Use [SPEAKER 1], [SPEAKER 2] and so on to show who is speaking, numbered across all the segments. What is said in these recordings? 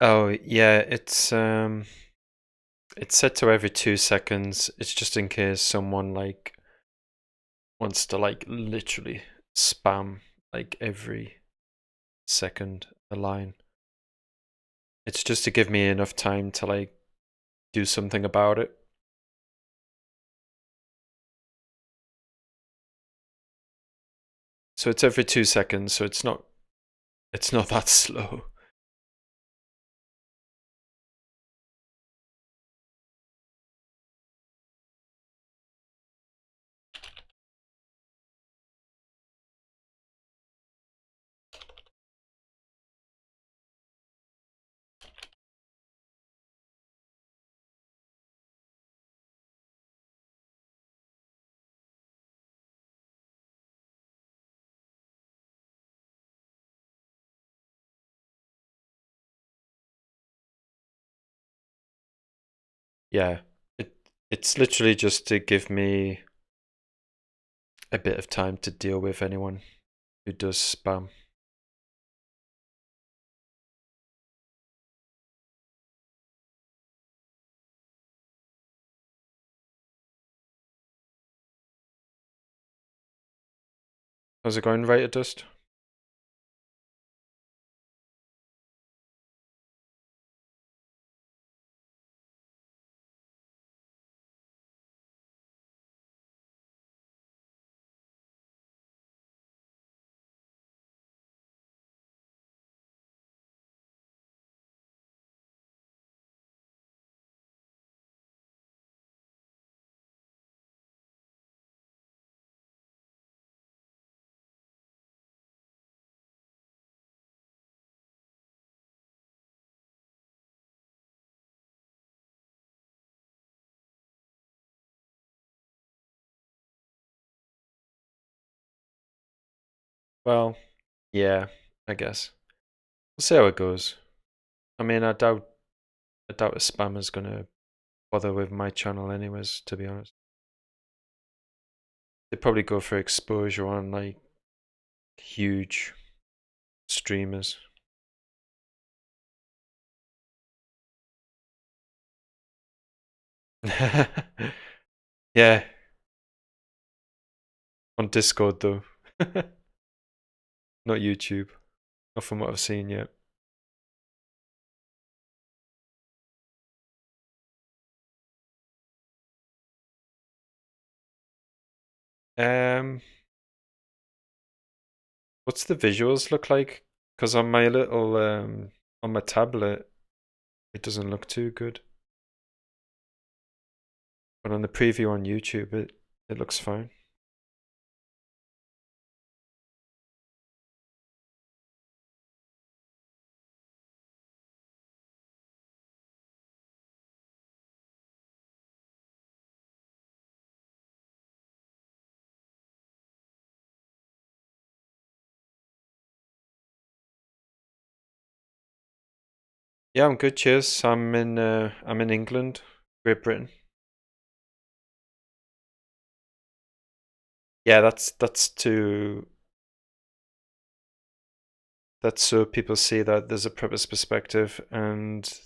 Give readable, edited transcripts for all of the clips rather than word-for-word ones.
[SPEAKER 1] Oh yeah, it's set to every 2 seconds. It's just in case someone like wants to like literally spam like every second a line. It's just to give me enough time to like do something about it. So it's every 2 seconds, so it's not that slow. Yeah. It it's literally just to give me a bit of time to deal with anyone who does spam. How's it going, Right at Dust? Well, yeah, I guess. We'll see how it goes. I mean, I doubt a spammer's gonna bother with my channel anyways, to be honest. They probably go for exposure on like huge streamers. Yeah, on Discord though. Not YouTube. Not from what I've seen yet. Um, what's the visuals look like? Because on my little on my tablet, it doesn't look too good. But on the preview on YouTube, it looks fine. Yeah, I'm good. Cheers. I'm in England, Great Britain. Yeah, that's so people see that there's a purpose perspective and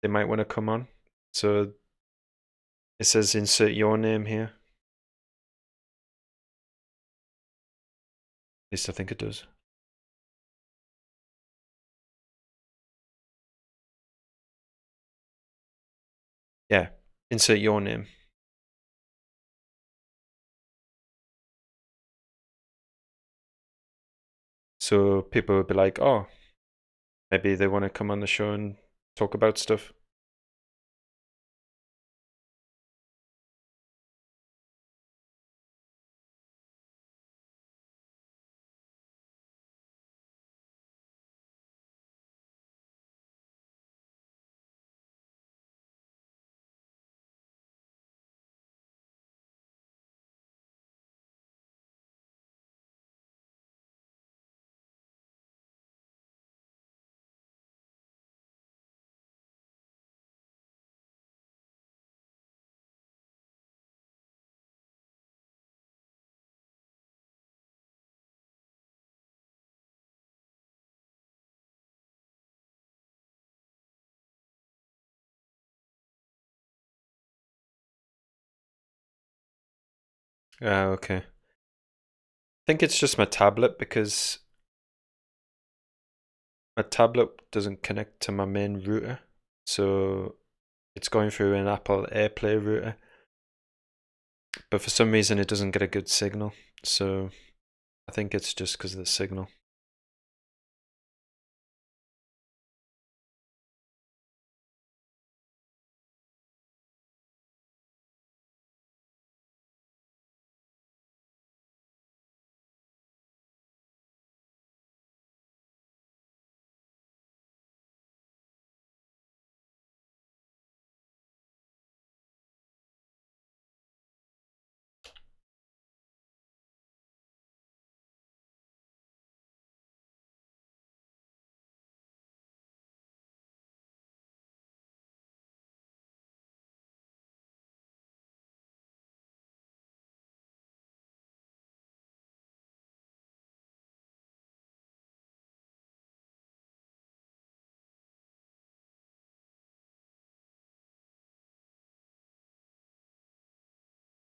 [SPEAKER 1] they might want to come on. So it says insert your name here. At least I think it does. Yeah, insert your name. So people would be like, oh, maybe they want to come on the show and talk about stuff. Okay. I think it's just my tablet because my tablet doesn't connect to my main router, so it's going through an Apple AirPlay router. But for some reason, it doesn't get a good signal, so I think it's just because of the signal.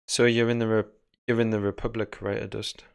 [SPEAKER 1] So you're in the Republic, right, Adust?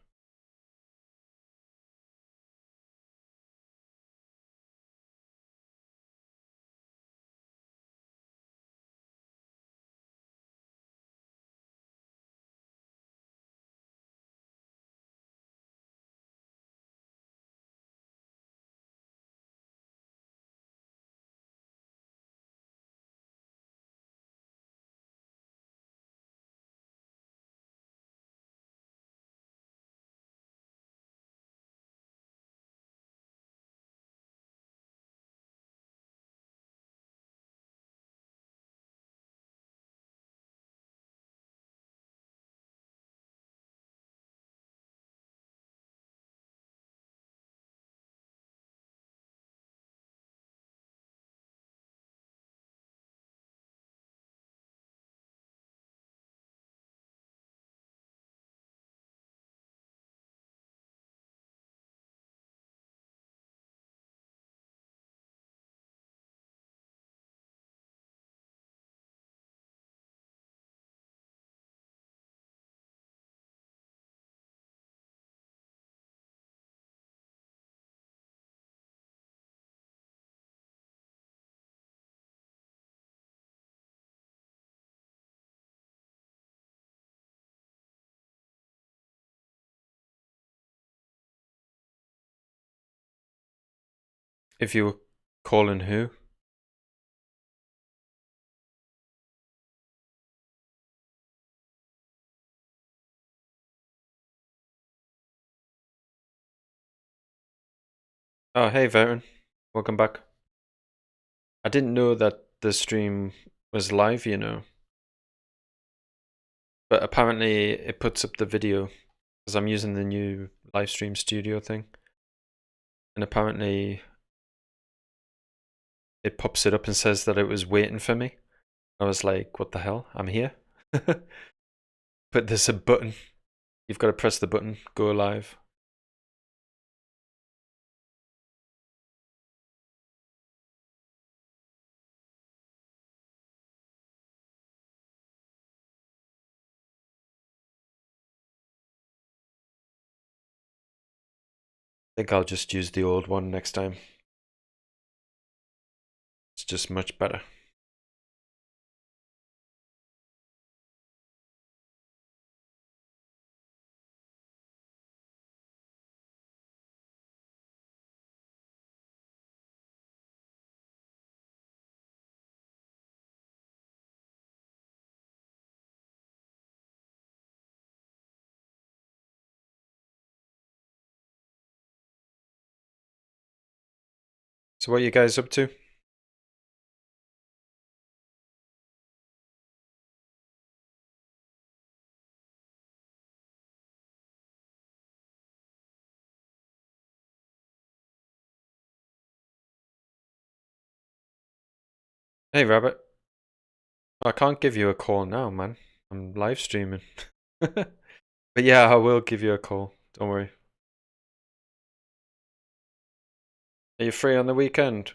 [SPEAKER 1] If you were calling who? Oh, hey, Veteran. Welcome back. I didn't know that the stream was live, you know, but apparently it puts up the video because I'm using the new live stream studio thing, and apparently it pops it up and says that it was waiting for me. I was like, what the hell? I'm here. But there's a button. You've got to press the button, go live. I think I'll just use the old one next time. It's just much better. So what are you guys up to? Hey, Rabbit. I can't give you a call now, man. I'm live streaming. But yeah, I will give you a call. Don't worry. Are you free on the weekend?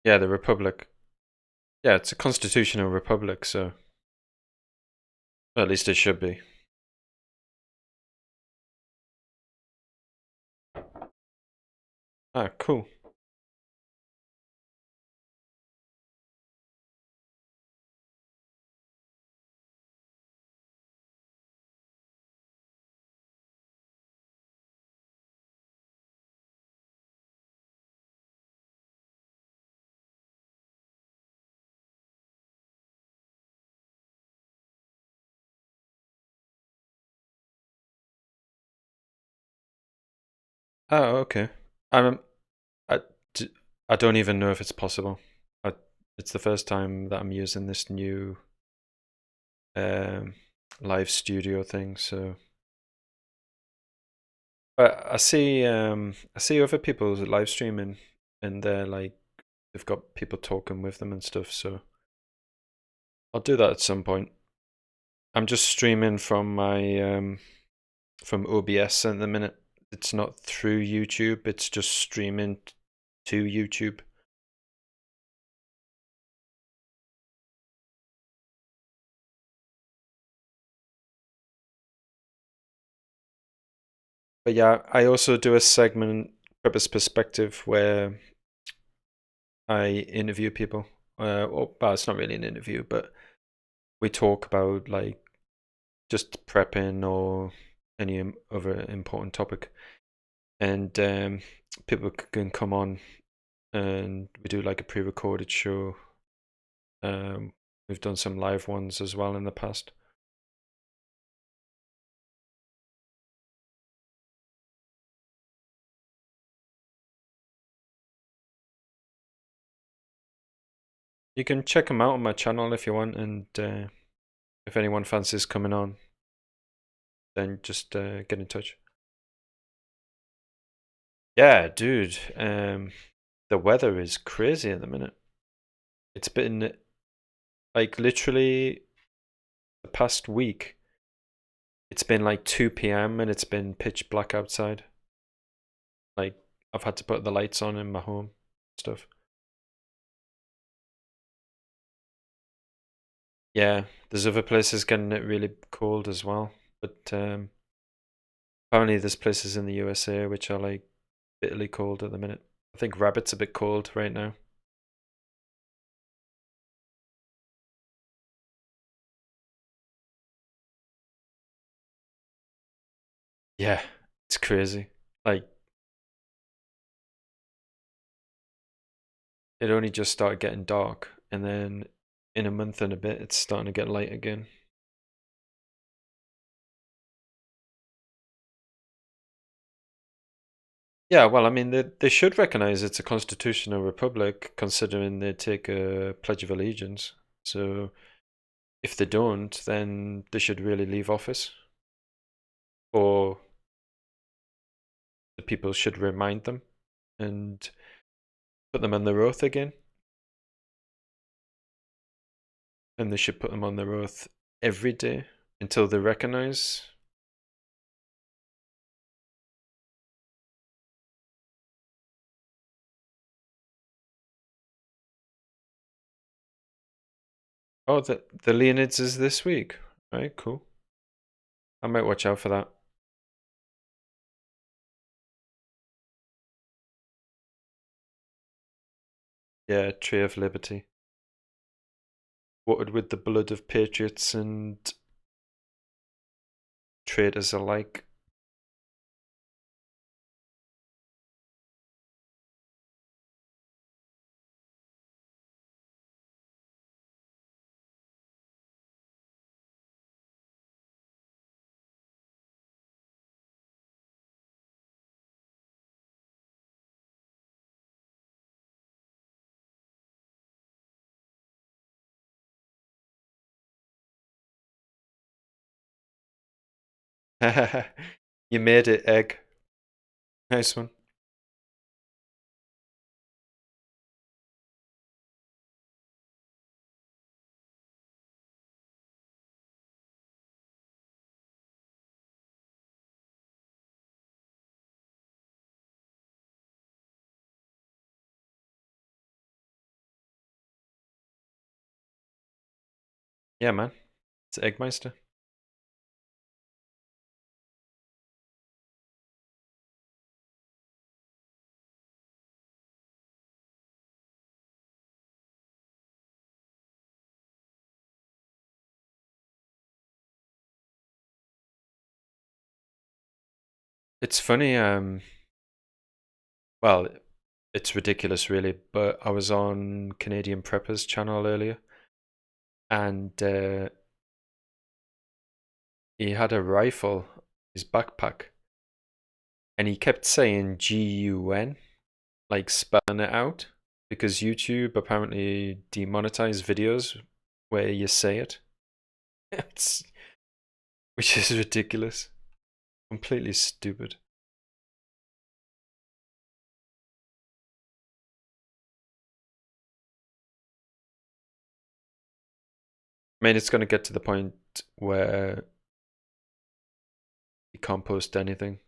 [SPEAKER 1] Yeah, the Republic. Yeah, it's a constitutional republic, so well, at least it should be. Ah, cool. Oh, okay. I'm I, d- I don't even know if it's possible. I, it's the first time that I'm using this new um, live studio thing. So, but I see other people live streaming, and they're like they've got people talking with them and stuff. So I'll do that at some point. I'm just streaming from my from OBS at the minute. It's not through YouTube. It's just streaming to YouTube. But yeah, I also do a segment, Purpose Perspective, where I interview people. Well, it's not really an interview, but we talk about like just prepping or any other important topic, and people can come on, and we do like a pre-recorded show. We've done some live ones as well in the past. You can check them out on my channel if you want, and if anyone fancies coming on, then just get in touch. Yeah, dude. The weather is crazy at the minute. It's been like literally the past week. It's been like 2 p.m. and it's been pitch black outside. Like I've had to put the lights on in my home, stuff. Yeah, there's other places getting it really cold as well, but apparently there's places in the USA which are like bitterly cold at the minute. I think Rabbit's a bit cold right now. Yeah, it's crazy. Like it only just started getting dark, and then in a month and a bit, it's starting to get light again. Yeah, well, I mean, they should recognize it's a constitutional republic, considering they take a Pledge of Allegiance. So if they don't, then they should really leave office, or the people should remind them and put them on their oath again. And they should put them on their oath every day until they recognize. Oh, the Leonids is this week. Right, cool. I might watch out for that. Yeah, Tree of Liberty. Watered with the blood of patriots and traitors alike. You made it, Egg. Nice one. Yeah, man. It's Eggmeister. It's funny, well, it's ridiculous really, but I was on Canadian Prepper's channel earlier and he had a rifle, his backpack, and he kept saying GUN, like spelling it out, because YouTube apparently demonetized videos where you say it. It's, which is ridiculous. Completely stupid. I mean, it's going to get to the point where you can't post anything.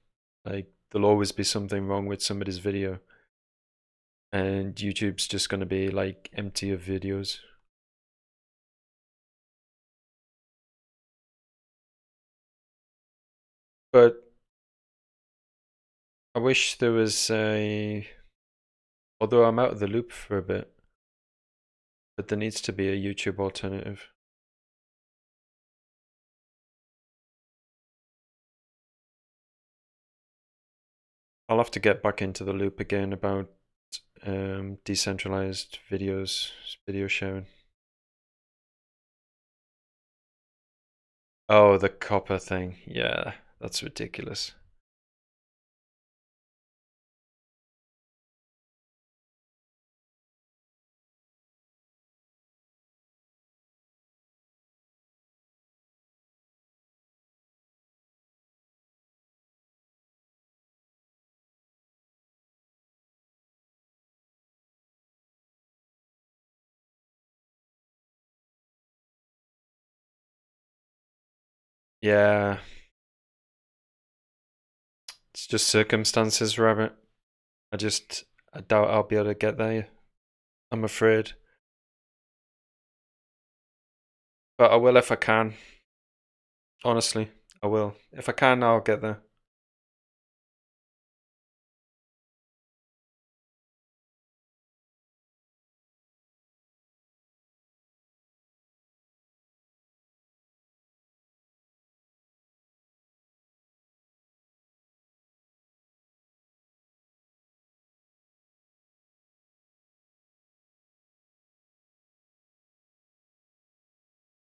[SPEAKER 1] Like, there'll always be something wrong with somebody's video, and YouTube's just going to be like empty of videos. But I wish there was a. Although I'm out of the loop for a bit, but there needs to be a YouTube alternative. I'll have to get back into the loop again about decentralized videos, video sharing. Oh, the copper thing. Yeah, that's ridiculous. Yeah, it's just circumstances, Rabbit. I doubt I'll be able to get there. I'm afraid. But I will if I can. Honestly, I will. If I can, I'll get there.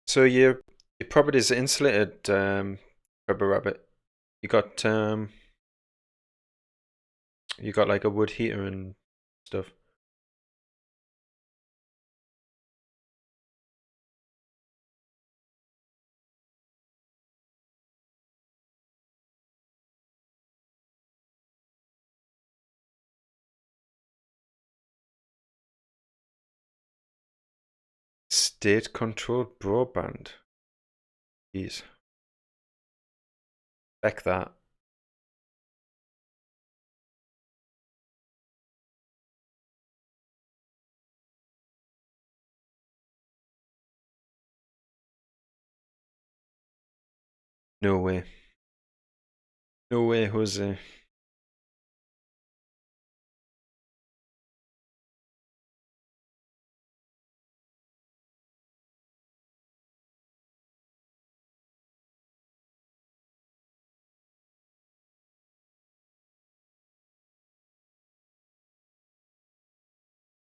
[SPEAKER 1] So your property's insulated, Rubber Rabbit. You got um you got like a wood heater and stuff. State controlled broadband. Jeez. Back that. No way. No way, Jose.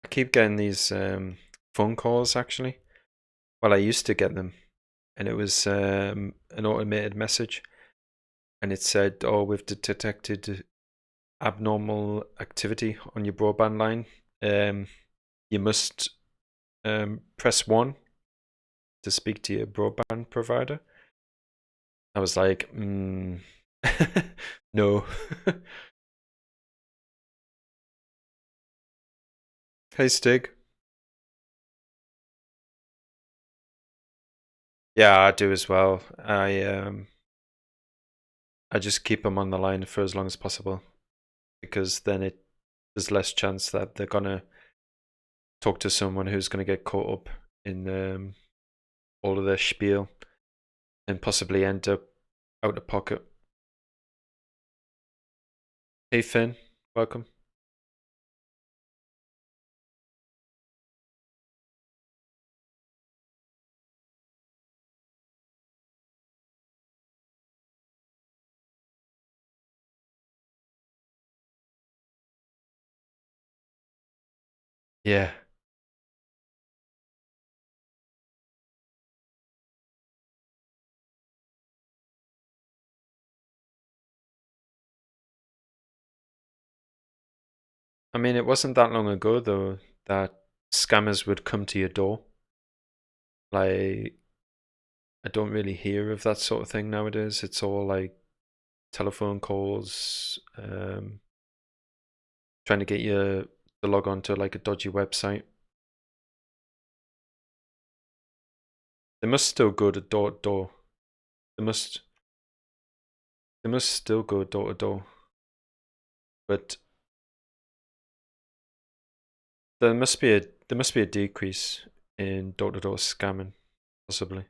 [SPEAKER 1] I keep getting these phone calls actually. Well, I used to get them, and it was an automated message, and it said, "Oh, we've detected abnormal activity on your broadband line. You must press 1 to speak to your broadband provider." I was like, no. Hey, Stig. Yeah, I do as well. I just keep them on the line for as long as possible because then there's less chance that they're gonna talk to someone who's gonna get caught up in all of their spiel and possibly end up out of pocket. Hey Finn, welcome. Yeah. I mean, it wasn't that long ago though that scammers would come to your door. Like, I don't really hear of that sort of thing nowadays. It's all like telephone calls, trying to get you to log on to like a dodgy website. They must still go to door to door. They must still go door to door. But there must be a decrease in door to door scamming, possibly.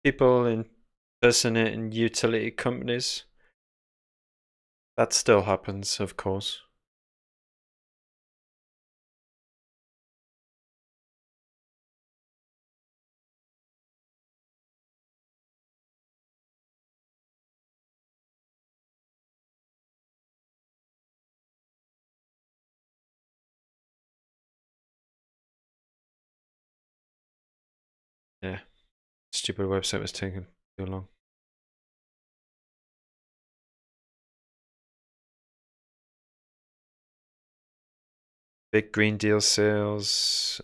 [SPEAKER 1] People impersonating utility companies. That still happens, of course. Yeah. Stupid website was taking too long. Big Green Deal sales,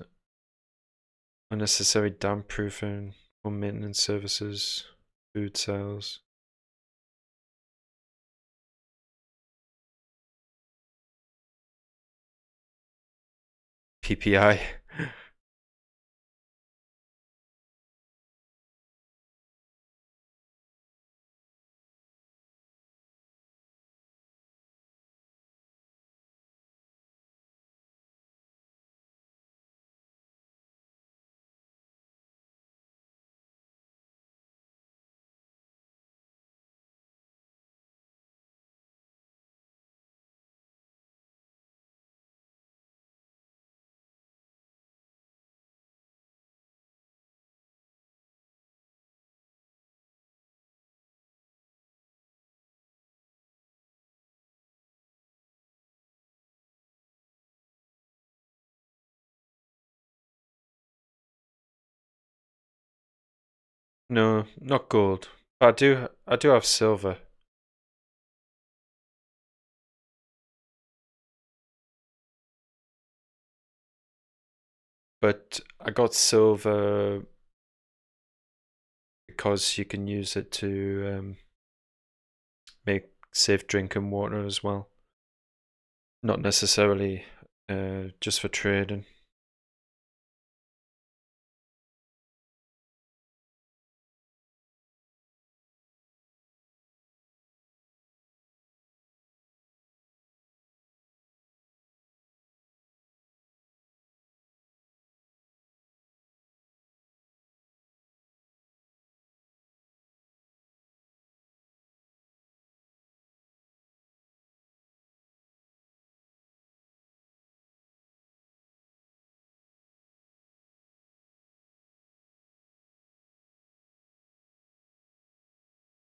[SPEAKER 1] unnecessary dam proofing, home maintenance services, food sales. PPI. No, not gold. But I do have silver. But I got silver because you can use it to make safe drinking water as well. Not necessarily just for trading.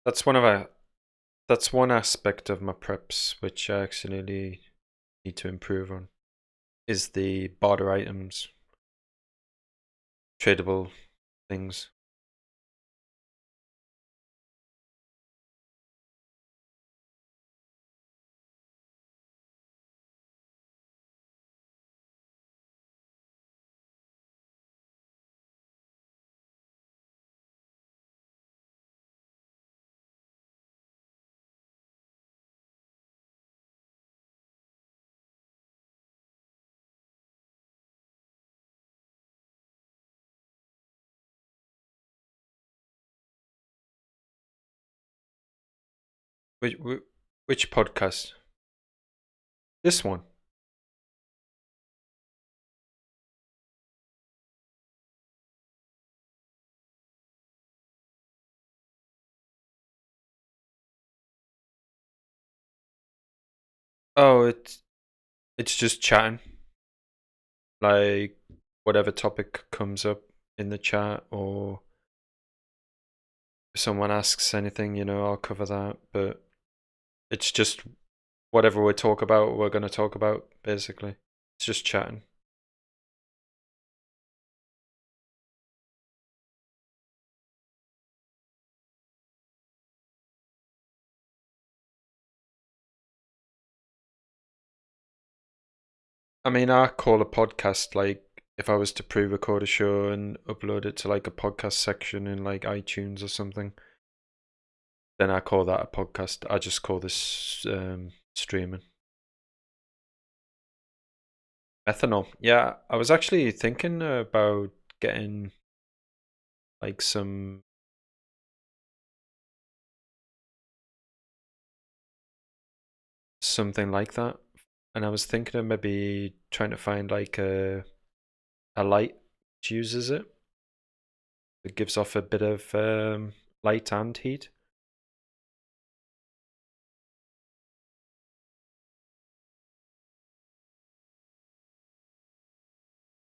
[SPEAKER 1] That's one of our that's one aspect of my preps which I actually need to improve on is the barter items, tradable things. Which podcast? This one. Oh, it's just chatting. Like whatever topic comes up in the chat, or if someone asks anything, I'll cover that. But it's just whatever we talk about, we're going to talk about, basically. It's just chatting. I mean, I call a podcast like if I was to pre-record a show and upload it to like a podcast section in like iTunes or something, then I call that a podcast. I just call this streaming. Ethanol. Yeah, I was actually thinking about getting like something like that, and I was thinking of maybe trying to find like a light which uses it. It gives off a bit of light and heat.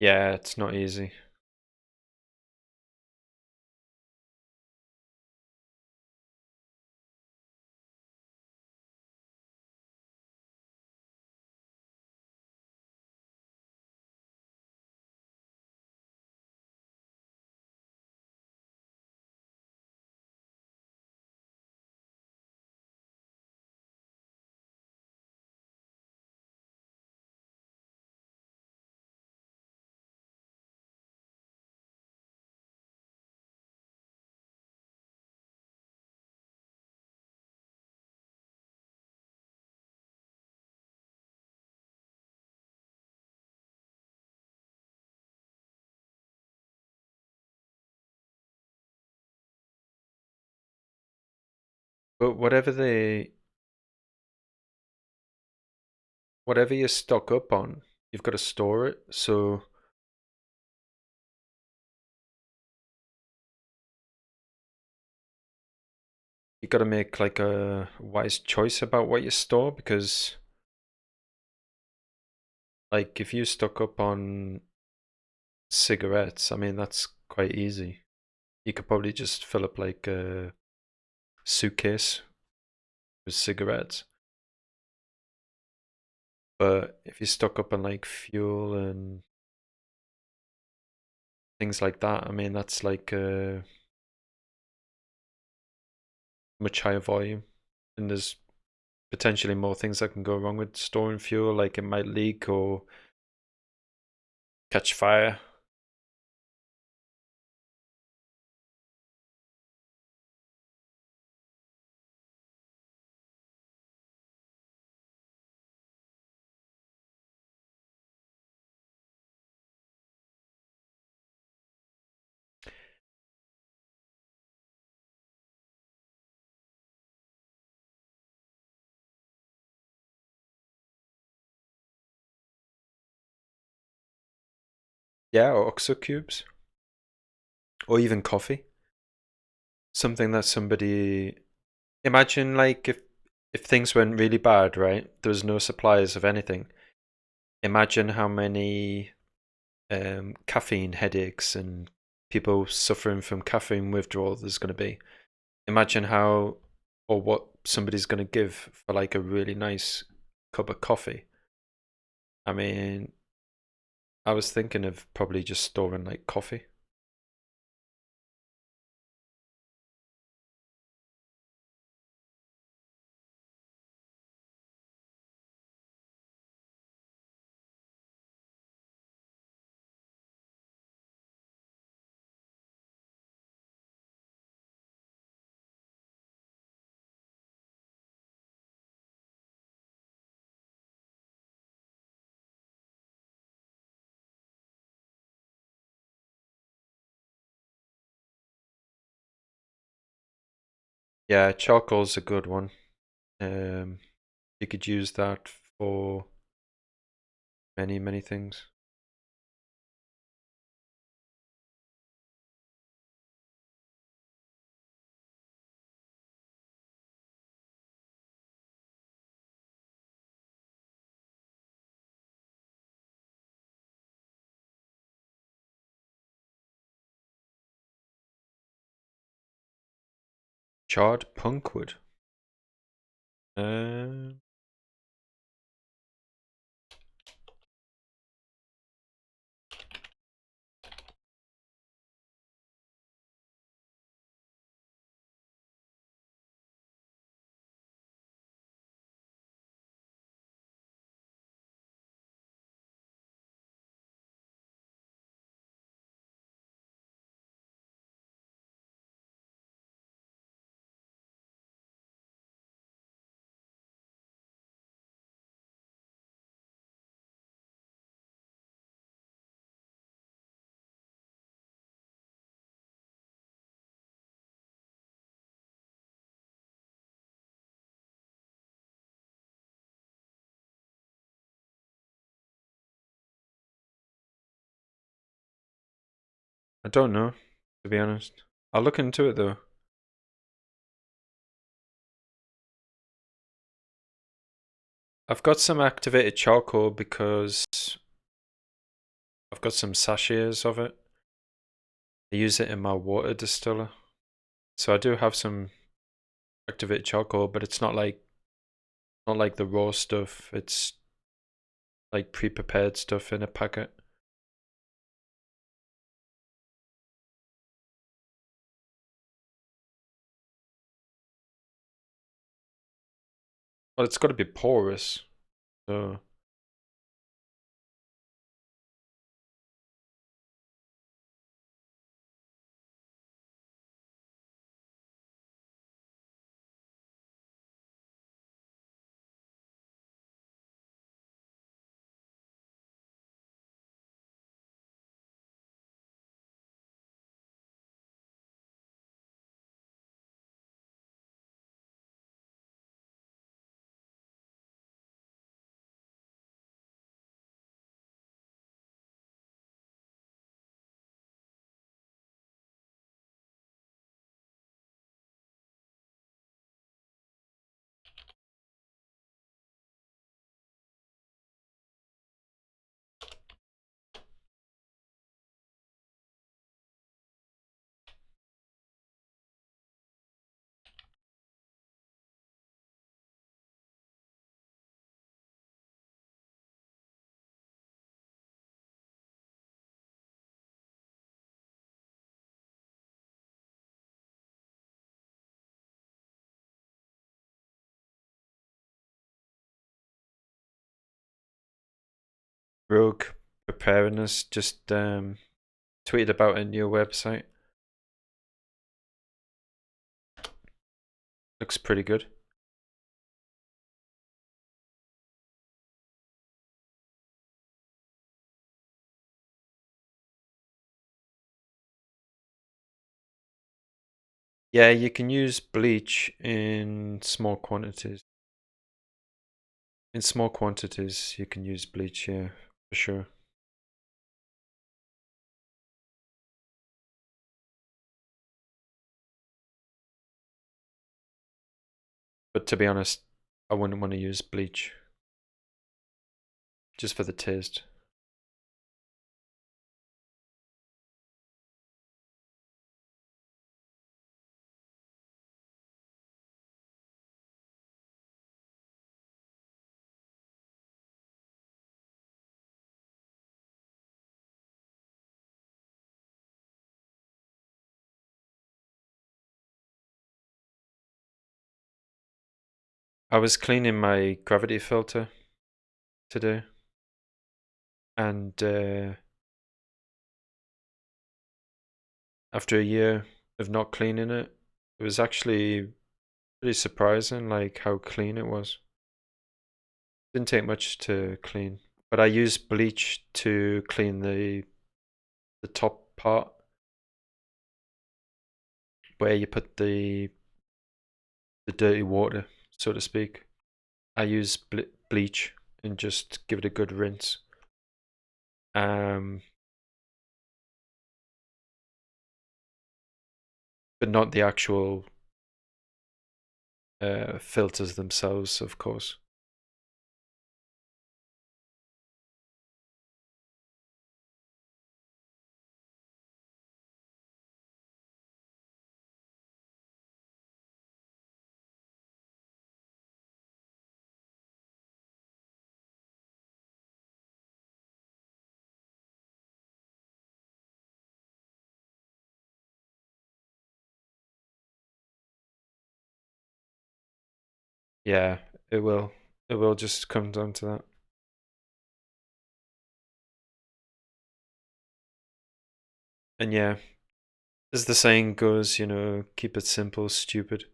[SPEAKER 1] Yeah, it's not easy. But whatever you stock up on, you've got to store it. So you got to make like a wise choice about what you store, because like if you stock up on cigarettes, I mean that's quite easy. You could probably just fill up like a suitcase with cigarettes. But if you stock up on like fuel and things like that, I mean that's like a much higher volume, and there's potentially more things that can go wrong with storing fuel, like it might leak or catch fire. Yeah, or oxo cubes, or even coffee. Something that somebody imagine like if things went really bad, right? There was no supplies of anything. Imagine how many caffeine headaches and people suffering from caffeine withdrawal there's going to be. Imagine how or what somebody's going to give for like a really nice cup of coffee. I mean, I was thinking of probably just storing like coffee. Yeah, charcoal's a good one. You could use that for many things. Charred punkwood. Uh, I don't know, to be honest. I'll look into it though. I've got some activated charcoal because I've got some sachets of it. I use it in my water distiller. So I do have some activated charcoal, but it's not like the raw stuff. It's like pre-prepared stuff in a packet. Well, it's got to be porous. So Rogue Preparedness just tweeted about a new website. Looks pretty good. Yeah, you can use bleach in small quantities. In small quantities, you can use bleach, yeah, for sure. But to be honest, I wouldn't want to use bleach just for the taste. I was cleaning my gravity filter today, and after a year of not cleaning it, it was actually pretty surprising, like how clean it was. Didn't take much to clean, but I used bleach to clean the top part where you put the dirty water. so to speak. I use bleach and just give it a good rinse. But not the actual filters themselves, of course. Yeah, it will. It will just come down to that. And yeah, as the saying goes, keep it simple, stupid.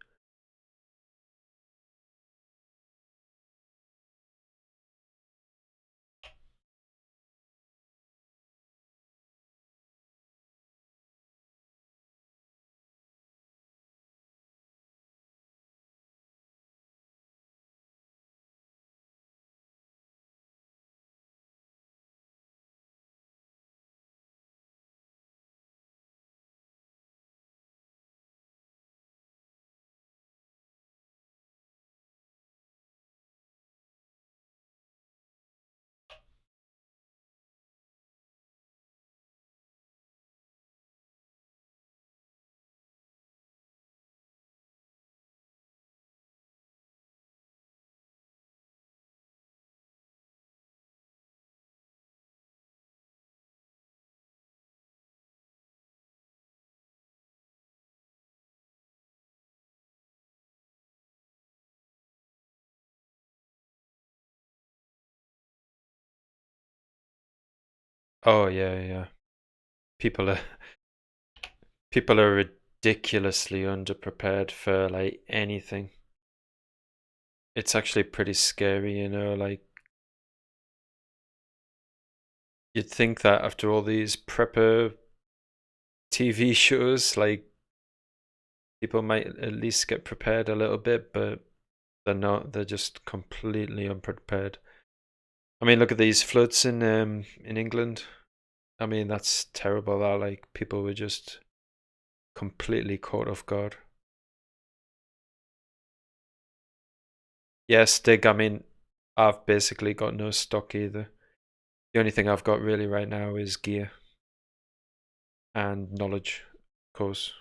[SPEAKER 1] Oh yeah, yeah. People are people are ridiculously underprepared for like anything. It's actually pretty scary, like you'd think that after all these prepper TV shows, like people might at least get prepared a little bit, but they're not. They're just completely unprepared. I mean, look at these floods in England. I mean, that's terrible. That like people were just completely caught off guard. Yeah, Stig. I mean, I've basically got no stock either. The only thing I've got really right now is gear and knowledge, of course.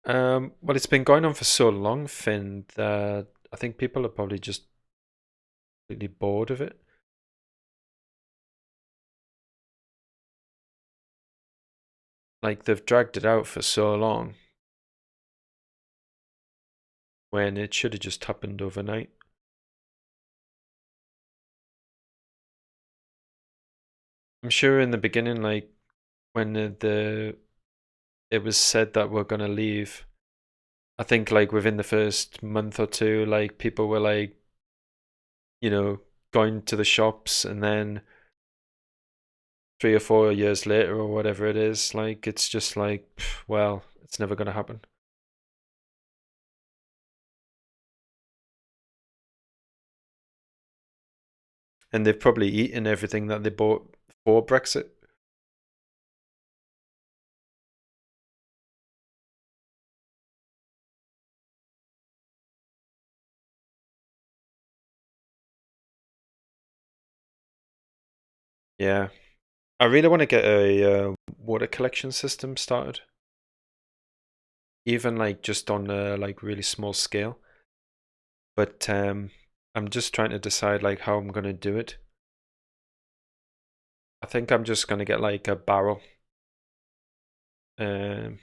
[SPEAKER 1] Well, it's been going on for so long, Finn, that I think people are probably just completely bored of it. Like they've dragged it out for so long when it should have just happened overnight. I'm sure in the beginning, like when it was said that we're gonna leave, I think like within the first month or two, like people were like, going to the shops, and then 3 or 4 years later or whatever it is, like it's just like, well, it's never gonna happen. And they've probably eaten everything that they bought for Brexit. Yeah. I really want to get a water collection system started, even like just on a like really small scale. But I'm just trying to decide like how I'm gonna do it. I think I'm just gonna get like a barrel, um,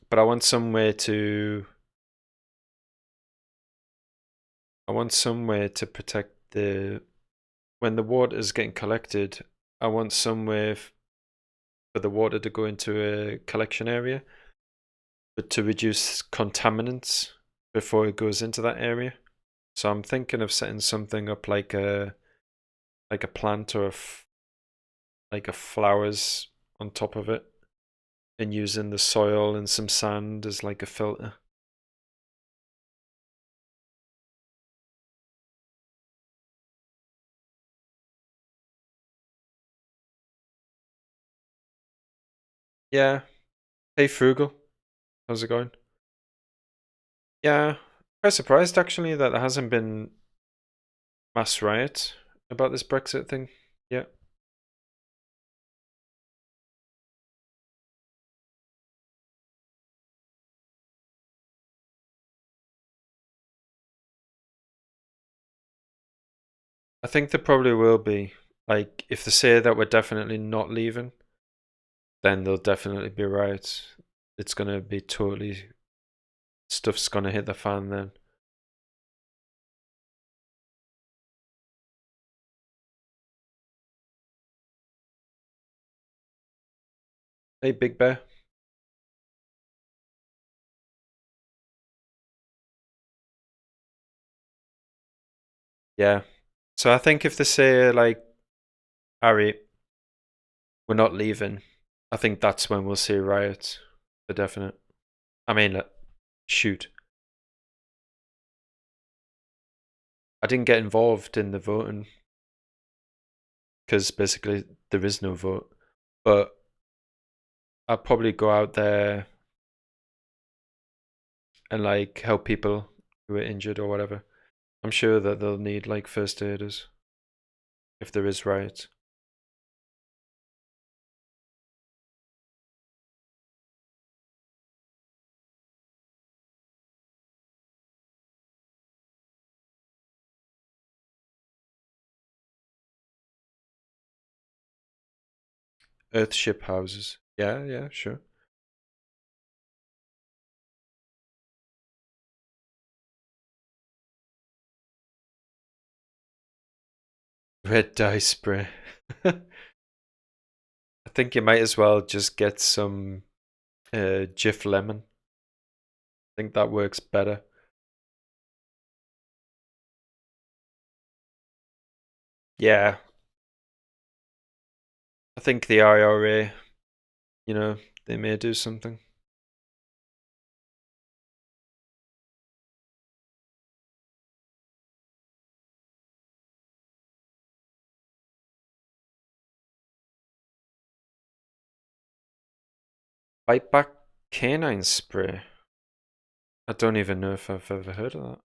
[SPEAKER 1] but I want somewhere to protect the when the water is getting collected. I want somewhere for the water to go into a collection area, but to reduce contaminants before it goes into that area. So I'm thinking of setting something up like a plant or like a flowers on top of it, and using the soil and some sand as like a filter. Yeah. Hey Frugal, how's it going? Yeah, quite surprised actually that there hasn't been mass riot about this Brexit thing. Yeah. I think there probably will be. Like, if they say that we're definitely not leaving, then there'll definitely be riots. It's gonna be totally, stuff's gonna hit the fan then. Hey, Big Bear. Yeah. So I think if they say, like, Harry, we're not leaving, I think that's when we'll see riots for definite. I mean, shoot. I didn't get involved in the voting because basically there is no vote. But I'll probably go out there and like help people who are injured or whatever. I'm sure that they'll need like first aiders if there is riots. Earthship houses. Yeah, yeah, sure. Red dye spray. I think you might as well just get some Jif lemon. I think that works better. Yeah, I think the IRA, they may do something. Bite back canine spray. I don't even know if I've ever heard of that.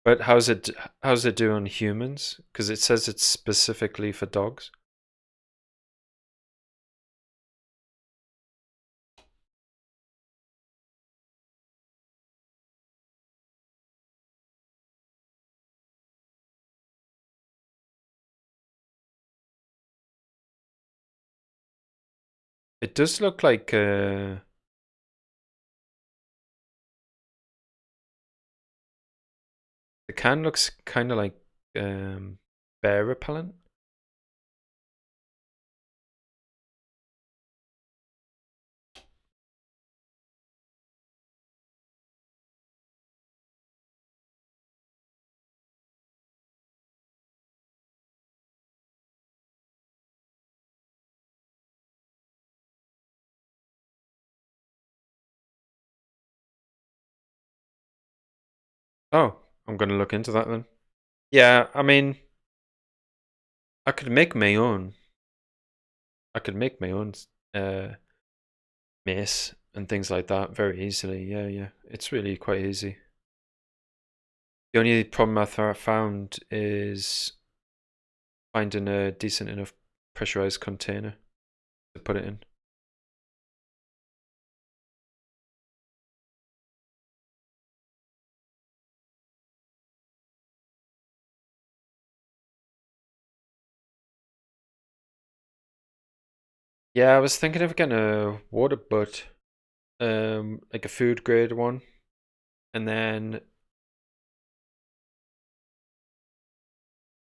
[SPEAKER 1] But how's it do on humans? Because it says it's specifically for dogs. It does look like the can looks kind of like bear repellent. Oh, I'm gonna look into that then. Yeah, I mean, I could make my own. I could make my own uh, mace and things like that very easily. Yeah, yeah, it's really quite easy. The only problem I found is finding a decent enough pressurized container to put it in. Yeah, I was thinking of getting a water butt, like a food grade one, and then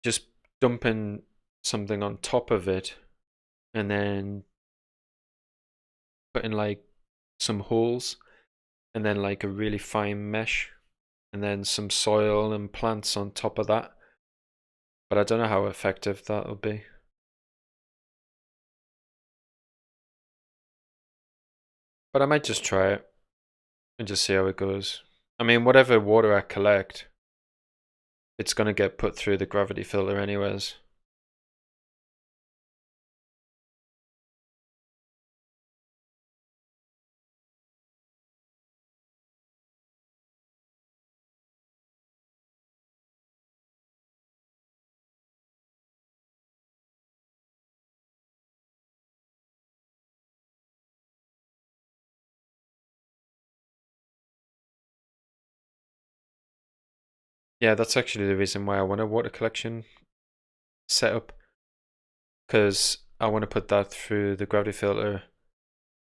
[SPEAKER 1] just dumping something on top of it, and then putting like some holes, and then like a really fine mesh, and then some soil and plants on top of that. But I don't know how effective that'll be. But I might just try it and just see how it goes. I mean, whatever water I collect, it's gonna get put through the gravity filter anyways. Yeah, that's actually the reason why I want a water collection setup, because I want to put that through the gravity filter,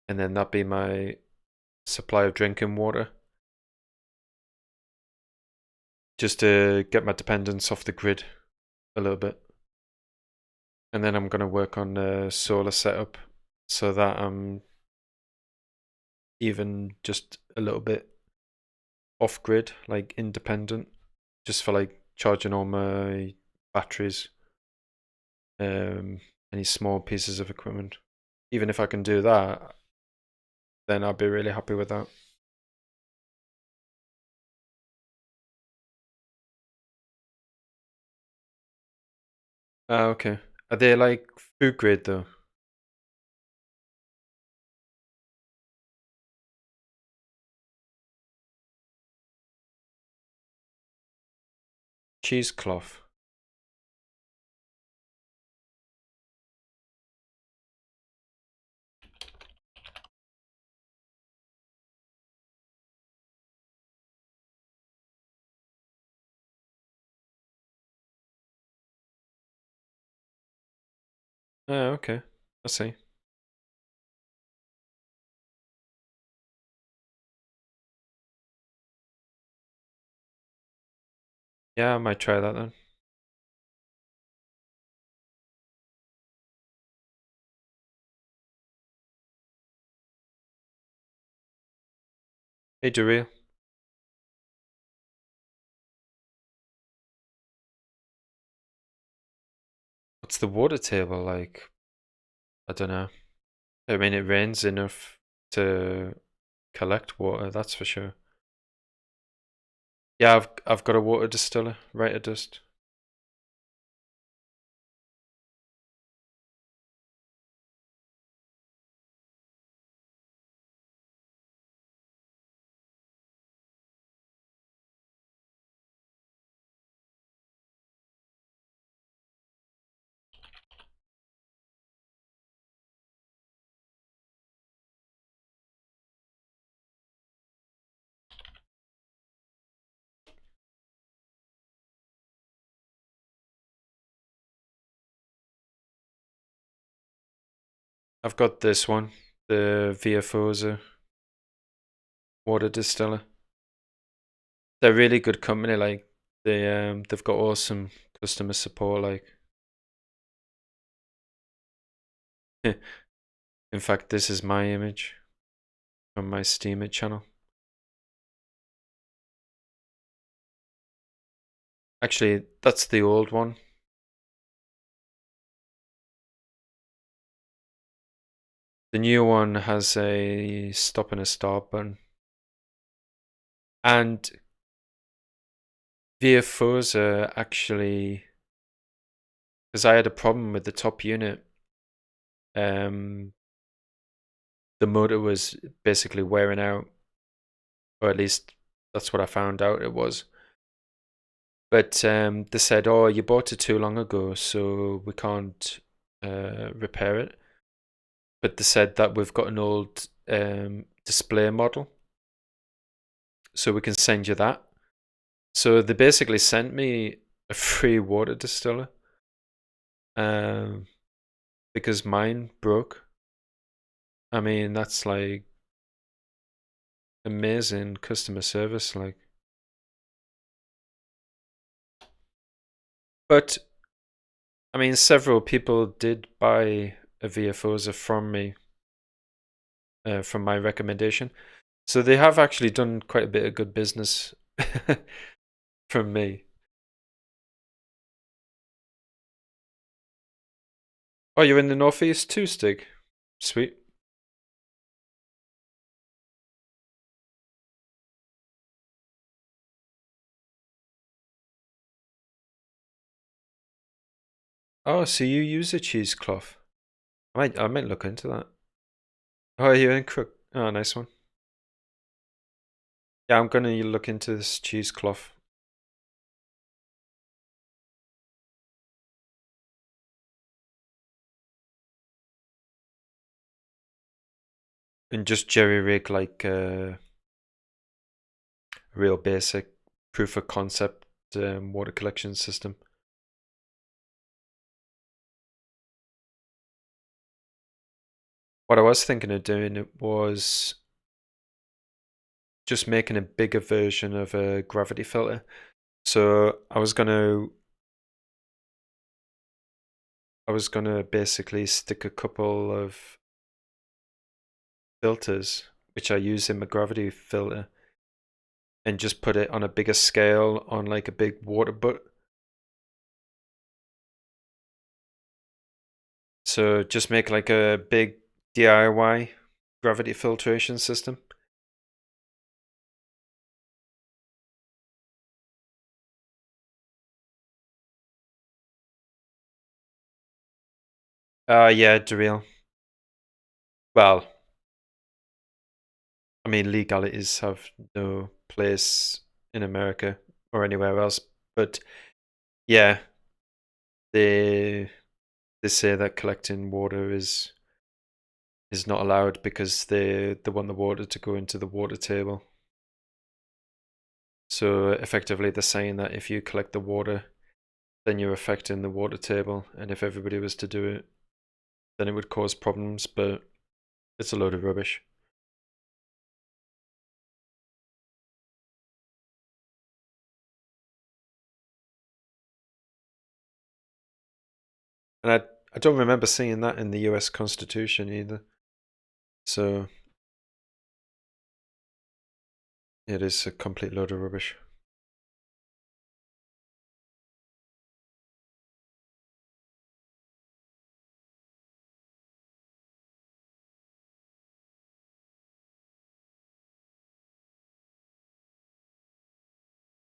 [SPEAKER 1] and then that be my supply of drinking water, just to get my dependence off the grid a little bit. And then I'm gonna work on the solar setup so that I'm even just a little bit off grid, like independent, just for like charging all my batteries, any small pieces of equipment. Even if I can do that, then I'll be really happy with that. Ah, okay. Are they like food grade though? Cheesecloth. Ah, okay. I see. Yeah, I might try that then. Hey, Daria, what's the water table like? I don't know. I mean, it rains enough to collect water, that's for sure. Yeah, I've got a water distiller right at just. I've got this one, the Via Forza water distiller. They're really good company. Like they've got awesome customer support. Like, in fact, this is my image from my Steemit channel. Actually, that's the old one. The new one has a stop and a start button. And Via Forza actually, because I had a problem with the top unit, um, the motor was basically wearing out, or at least that's what I found out it was. But they said, "Oh, you bought it too long ago, so we can't repair it." But they said that we've got an old display model, so we can send you that. So they basically sent me a free water distiller um, because mine broke. I mean, that's like amazing customer service, like. But I mean, several people did buy a VFOsa from me, from my recommendation. So they have actually done quite a bit of good business from me. Oh, you're in the Northeast too, Stig? Sweet. Oh, so you use a cheesecloth? I might look into that. Oh, you're in Crook. Oh, nice one. Yeah, I'm gonna look into this cheesecloth and just jerry rig like a real basic proof of concept water collection system. What I was thinking of doing it was just making a bigger version of a gravity filter. So I was gonna basically stick a couple of filters which I use in my gravity filter and just put it on a bigger scale on like a big water butt. So just make like a big DIY gravity filtration system. Yeah, Daryl. Well, I mean, legalities have no place in America or anywhere else, but yeah, they they say that collecting water is not allowed because they want the water to go into the water table. So effectively, they're saying that if you collect the water, then you're affecting the water table, and if everybody was to do it, then it would cause problems. But it's a load of rubbish. And I don't remember seeing that in the US Constitution either. So it is a complete load of rubbish.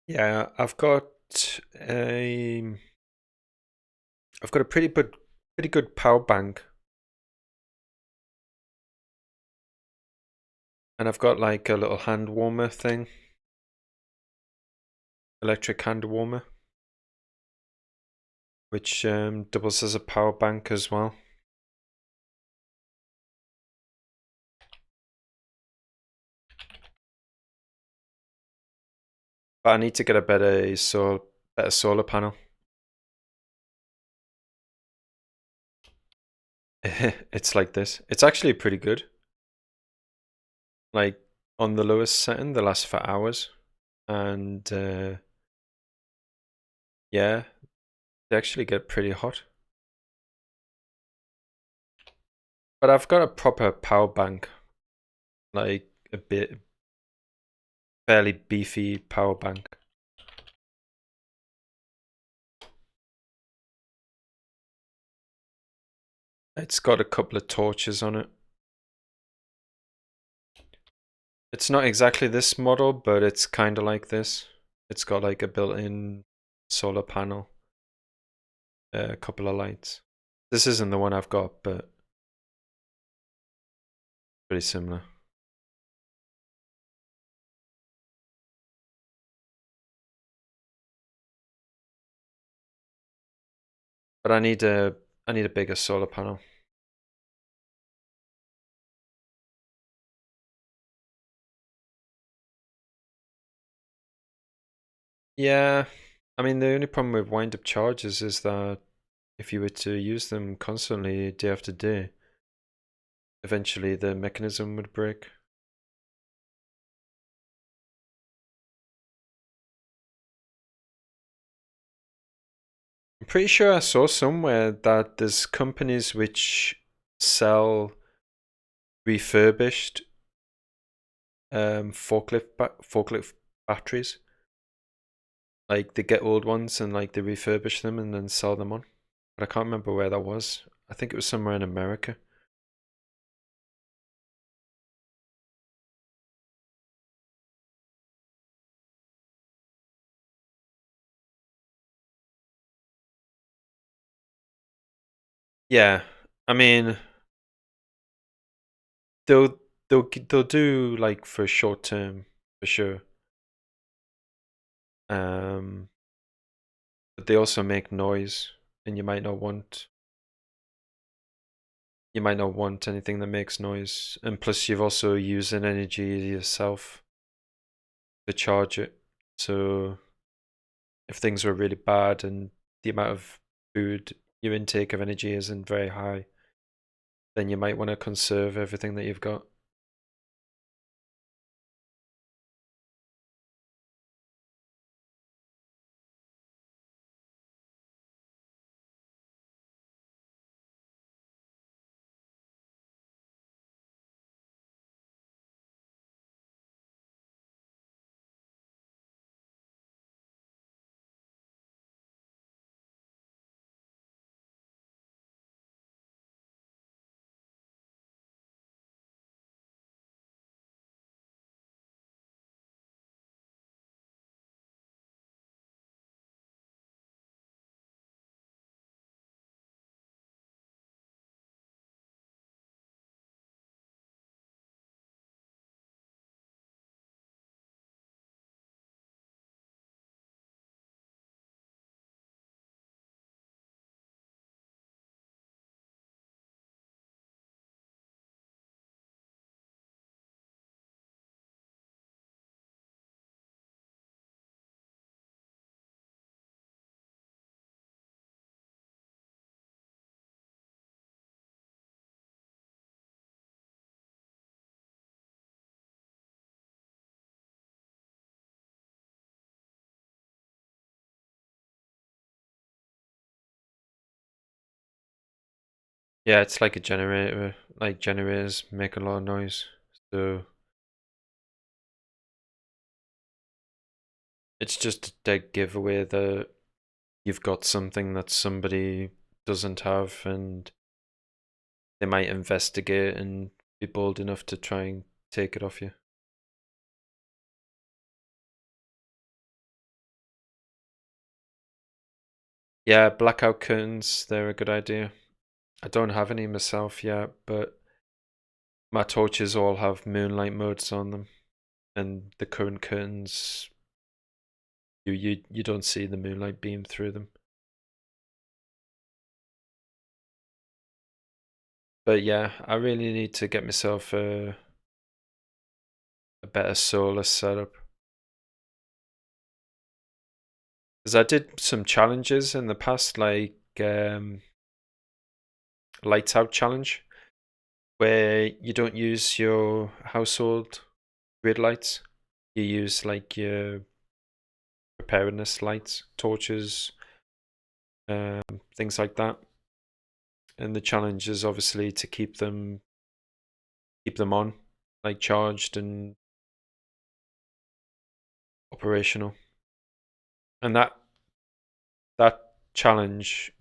[SPEAKER 1] Yeah, a I've got a pretty good power bank, and I've got like a little hand warmer thing, electric hand warmer, which doubles as a power bank as well. But I need to get a better solar panel. It's like this. It's actually pretty good. Like on the lowest setting, they last for hours, and yeah, they actually get pretty hot. But I've got a proper power bank, like a bit fairly beefy power bank. It's got a couple of torches on it. It's not exactly this model, but it's kind of like this. It's got like a built-in solar panel, a couple of lights. This isn't the one I've got, but pretty similar. But I need a bigger solar panel. Yeah, I mean the only problem with wind-up chargers is that if you were to use them constantly day after day, eventually the mechanism would break. I'm pretty sure I saw somewhere that there's companies which sell refurbished forklift batteries. Like they get old ones and like they refurbish them and then sell them on. But I can't remember where that was. I think it was somewhere in America. Yeah, I mean they'll they'll do like for short term for sure. Um, but they also make noise, and you might not want anything that makes noise. And plus, you've also using energy yourself to charge it. So if things were really bad and the amount of food your intake of energy isn't very high, then you might want to conserve everything that you've got. Yeah, it's like a generator. Like generators make a lot of noise. So it's just a dead giveaway that you've got something that somebody doesn't have, and they might investigate and be bold enough to try and take it off you. Yeah, blackout curtains, they're a good idea. I don't have any myself yet, but my torches all have moonlight modes on them, and the current curtains, you don't see the moonlight beam through them. But yeah, I really need to get myself a better solar setup. Because I did some challenges in the past, like lights out challenge, where you don't use your household grid lights. You use like your preparedness lights, torches, things like that. And the challenge is obviously to keep them on, like charged and operational. And that challenge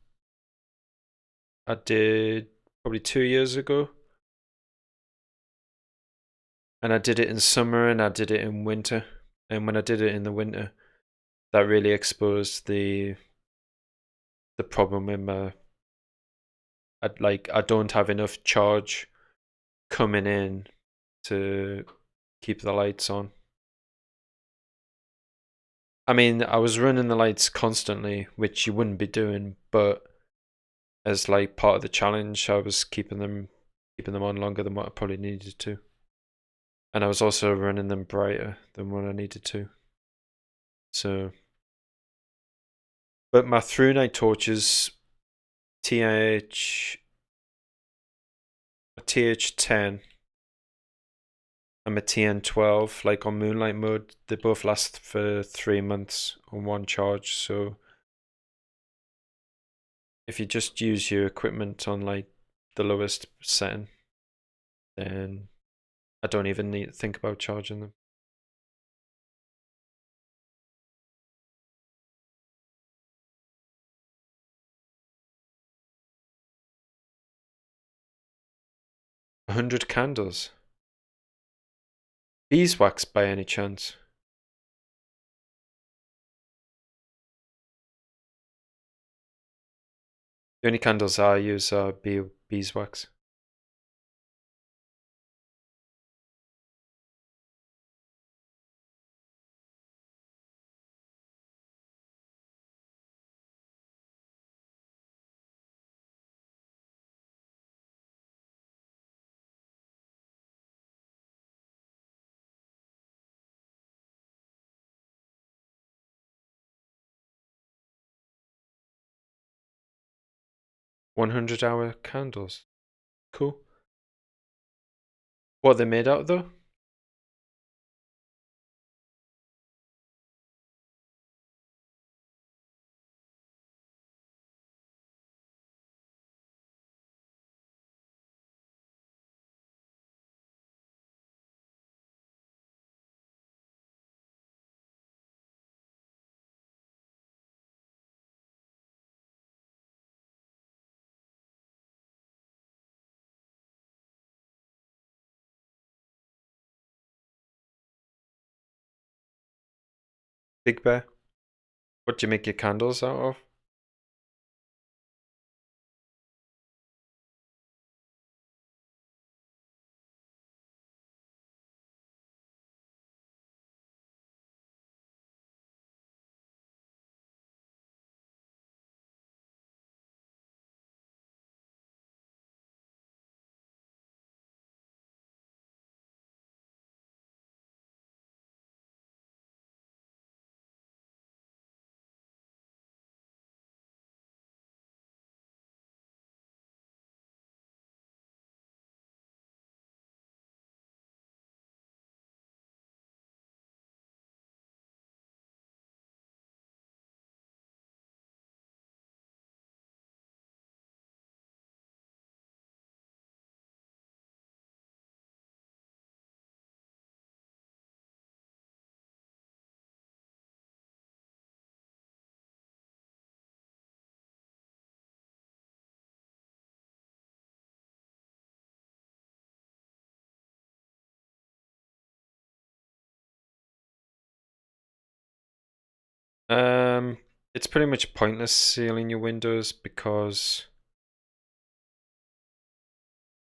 [SPEAKER 1] I did probably 2 years ago, and I did it in summer and I did it in winter. And when I did it in the winter, that really exposed the problem in my. I don't have enough charge coming in to keep the lights on. I mean, I was running the lights constantly, which you wouldn't be doing, but as like part of the challenge, I was keeping them on longer than what I probably needed to. And I was also running them brighter than what I needed to. So, but my through night torches, TH10 and my TN12, like on moonlight mode, they both last for 3 months on one charge. So if you just use your equipment on like the lowest setting, then I don't even need to think about charging them. A 100 candles. Beeswax by any chance? The only candles I use are beeswax. $100 candles. Cool. What are they made out of though? Big Bear. What do you make your candles out of? Um, it's pretty much pointless sealing your windows because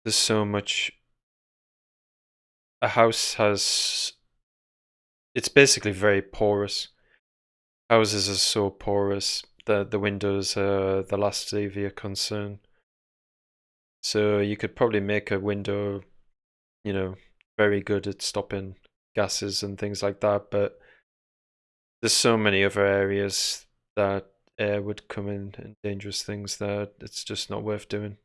[SPEAKER 1] there's so much. A house has. It's basically very porous. Houses are so porous that the windows are the last of your concern. So you could probably make a window, very good at stopping gases and things like that, but there's so many other areas that air would come in and dangerous things that it's just not worth doing.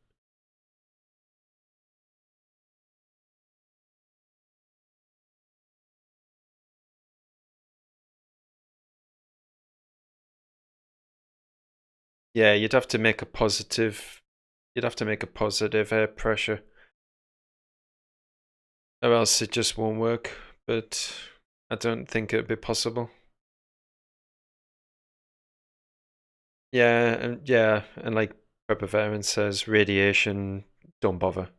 [SPEAKER 1] Yeah, you'd have to make a positive air pressure, or else it just won't work. But I don't think it'd be possible. Yeah, and like Prepper says, radiation, don't bother.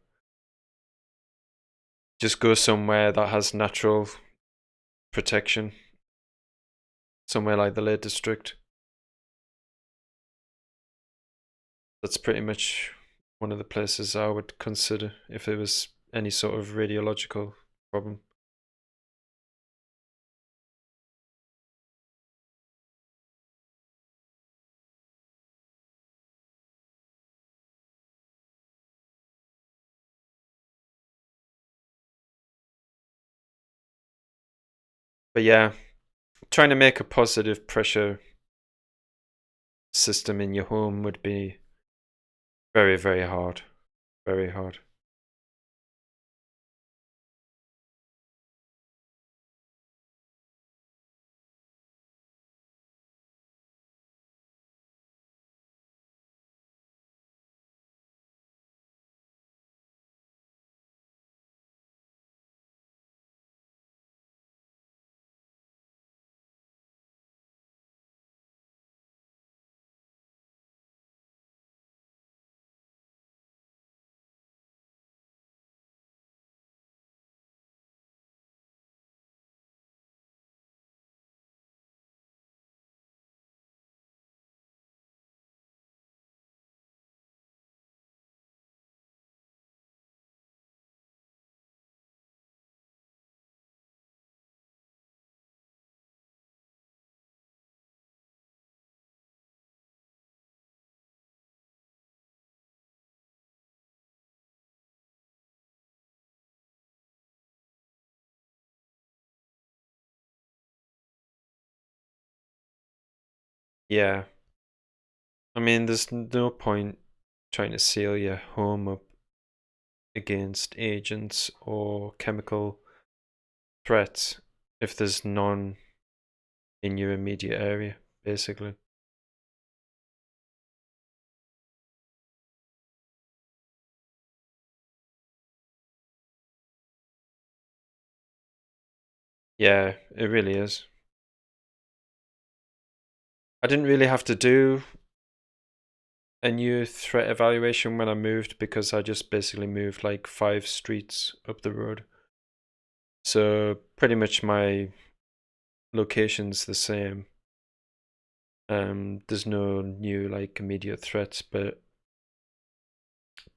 [SPEAKER 1] Just go somewhere that has natural protection, somewhere like the Lake District. That's pretty much one of the places I would consider if there was any sort of radiological problem. But yeah, trying to make a positive pressure system in your home would be very, very hard. Very hard. Yeah. I mean, there's no point trying to seal your home up against agents or chemical threats if there's none in your immediate area, basically. Yeah, it really is. I didn't really have to do a new threat evaluation when I moved because I just basically moved like 5 streets up the road. So pretty much my location's the same. There's no new like immediate threats, but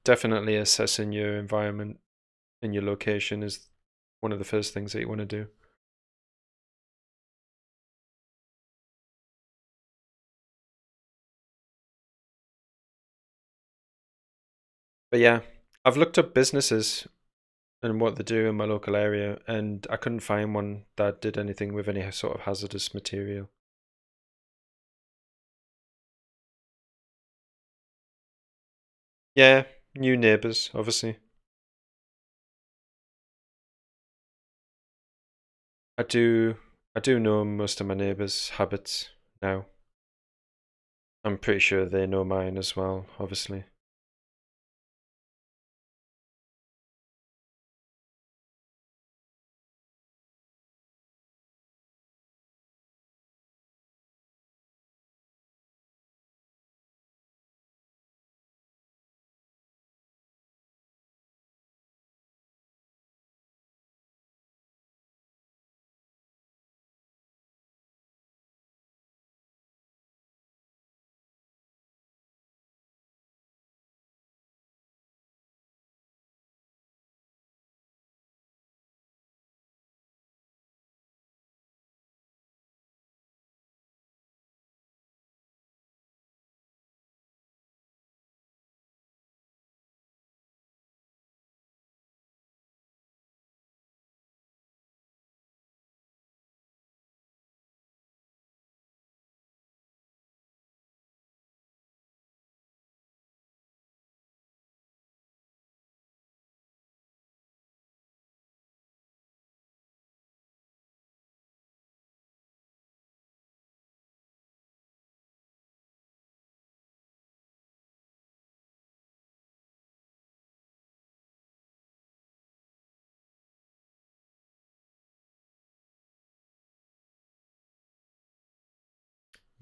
[SPEAKER 1] definitely assessing your environment and your location is one of the first things that you want to do. But yeah, I've looked up businesses and what they do in my local area, and I couldn't find one that did anything with any sort of hazardous material. Yeah, new neighbours, obviously. I do I do know most of my neighbours' habits now. I'm pretty sure they know mine as well, obviously.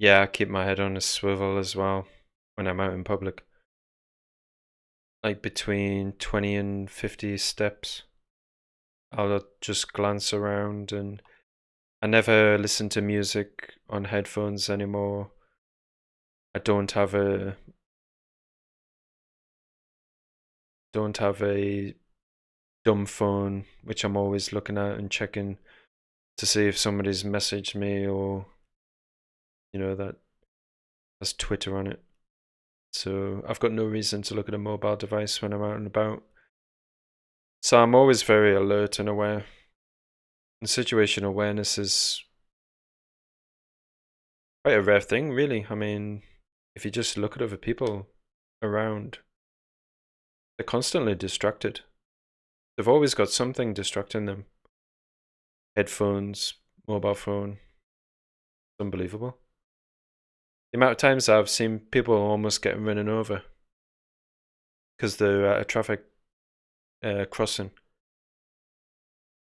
[SPEAKER 1] Yeah, I keep my head on a swivel as well when I'm out in public. Like between 20 and 50 steps, I'll just glance around, and I never listen to music on headphones anymore. I don't have a dumb phone which I'm always looking at and checking to see if somebody's messaged me or that has Twitter on it. So I've got no reason to look at a mobile device when I'm out and about. So I'm always very alert and aware. And situational awareness is quite a rare thing, really. I mean, if you just look at other people around, they're constantly distracted. They've always got something distracting them. Headphones, mobile phone. It's unbelievable. The amount of times I've seen people almost get running over because they're at a traffic crossing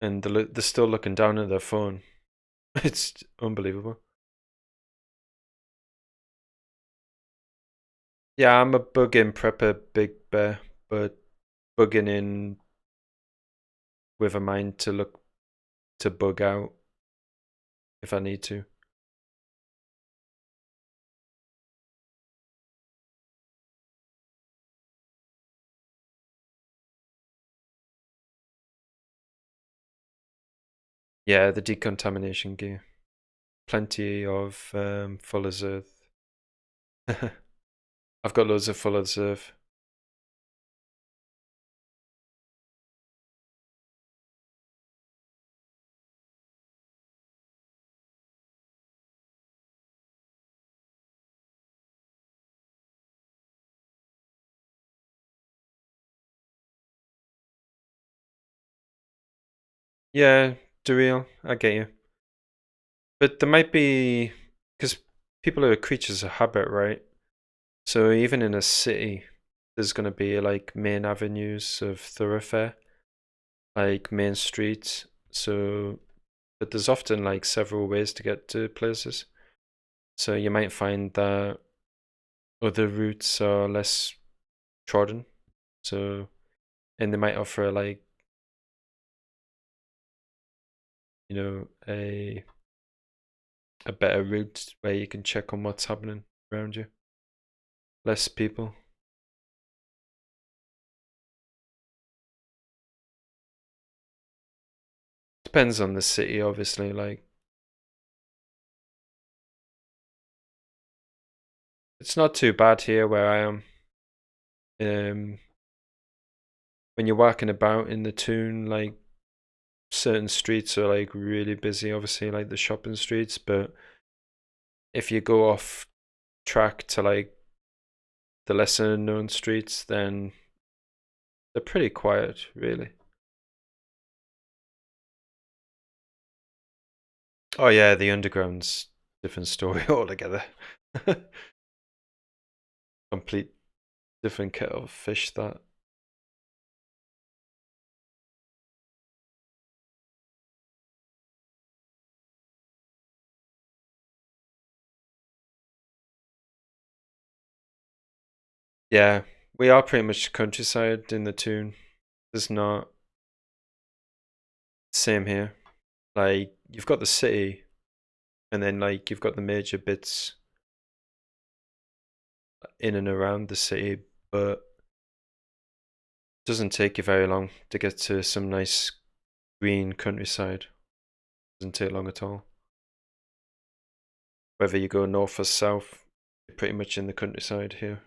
[SPEAKER 1] and they're still looking down at their phone. It's unbelievable. Yeah, I'm a bug-in prepper, big bear, but bugging in with a mind to look to bug out if I need to. Yeah, the decontamination gear. Plenty of Fuller's Earth. I've got loads of Fuller's Earth. Yeah, Surreal, I get you. But there might be, because people are creatures of habit, right? So even in a city, there's going to be like main avenues of thoroughfare, like main streets. So, but there's often like several ways to get to places. So you might find that other routes are less trodden. So, and they might offer like, a better route where you can check on what's happening around you. Less people. Depends on the city, obviously. Like, it's not too bad here where I am. Um, when you're walking about in the town, like certain streets are like really busy, obviously, like the shopping streets. But if you go off track to like the lesser known streets, then they're pretty quiet, really. Oh yeah, the underground's different story altogether. Complete different kettle of fish. That. Yeah, we are pretty much countryside in the tune. There's not same here. Like you've got the city, and then like you've got the major bits in and around the city, but it doesn't take you very long to get to some nice green countryside. Doesn't take long at all. Whether you go north or south, you're pretty much in the countryside here.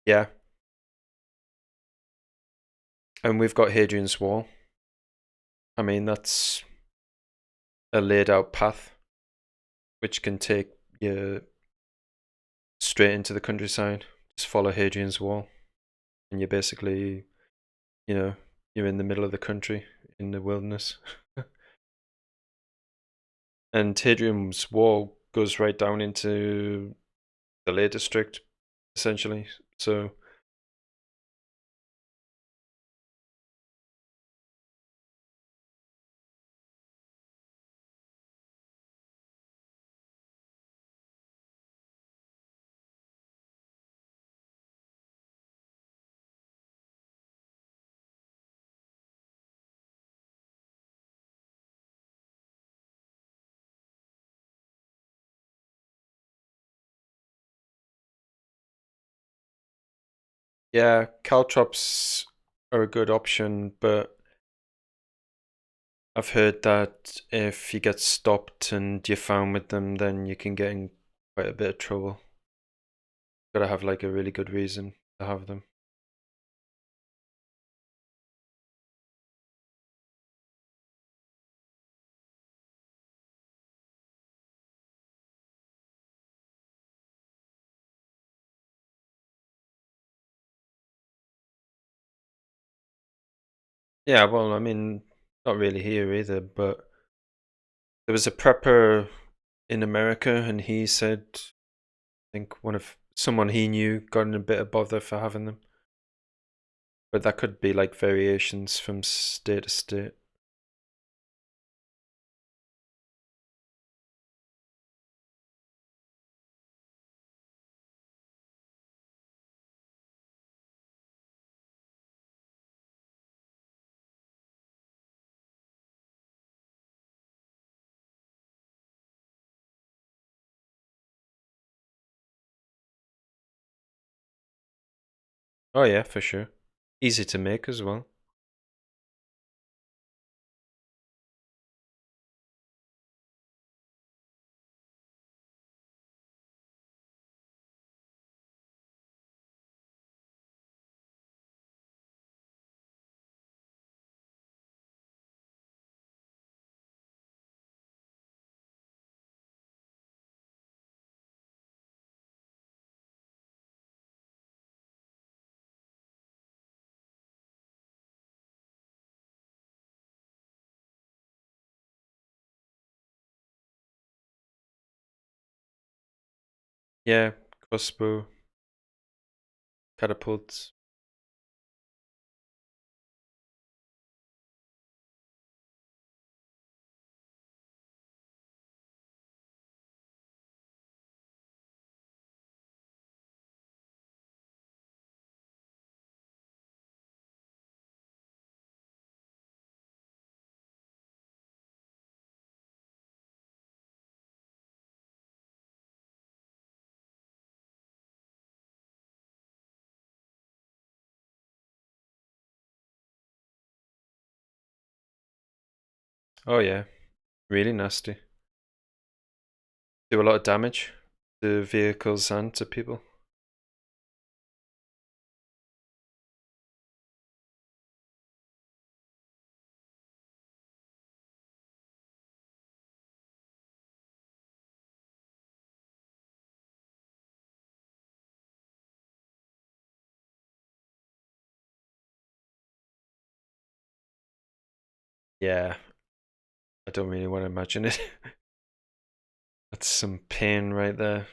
[SPEAKER 1] Yeah, and we've got Hadrian's Wall. I mean, that's a laid out path which can take you straight into the countryside. Just follow Hadrian's Wall, and you're basically, you know, you're in the middle of the country in the wilderness. And Hadrian's Wall goes right down into the Lake District, essentially. So Yeah, caltrops are a good option, but I've heard that if you get stopped and you're found with them, then you can get in quite a bit of trouble. Gotta have like a really good reason to have them. Yeah, well, I mean, not really here either, but there was a prepper in America, and he said, I think someone he knew got in a bit of bother for having them. But that could be like variations from state to state. Oh yeah, for sure. Easy to make as well. Yeah, crossbow, catapults. Oh yeah, really nasty. Do a lot of damage to vehicles and to people. Yeah, I don't really want to imagine it. That's some pain right there.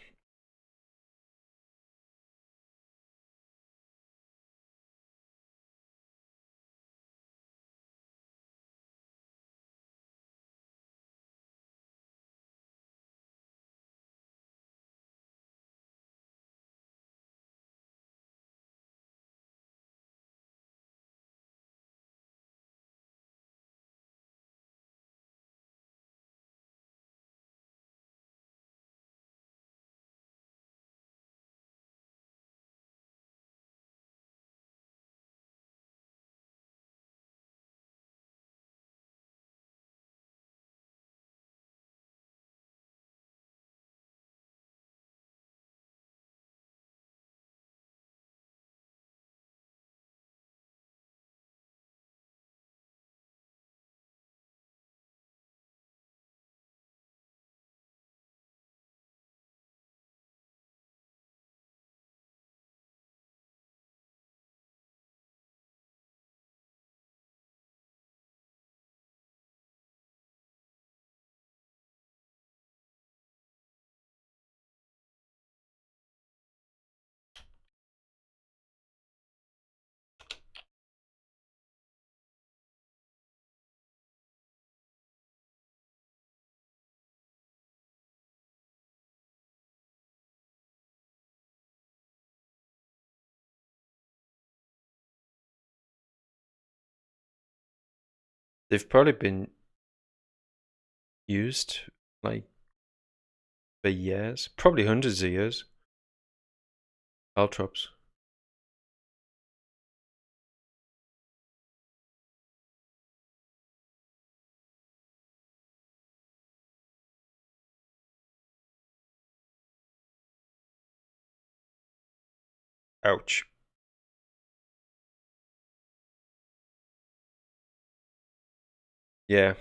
[SPEAKER 1] They've probably been used like for years, probably hundreds of years. Caltrops. Ouch. Yeah.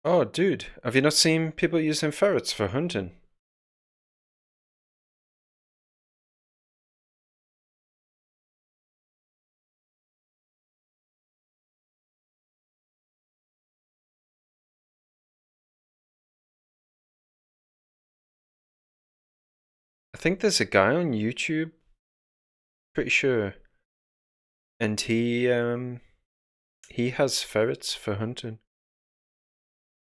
[SPEAKER 1] Oh, dude, have you not seen people using ferrets for hunting? I think there's a guy on YouTube, pretty sure, and he has ferrets for hunting.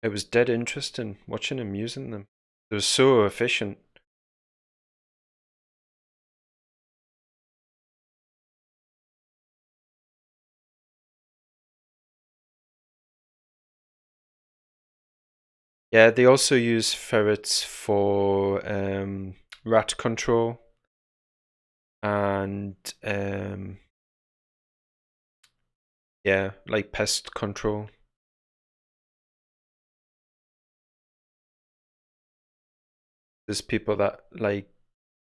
[SPEAKER 1] It was dead interesting watching him using them. They were so efficient. Yeah, they also use ferrets for rat control and yeah, like pest control. There's people that like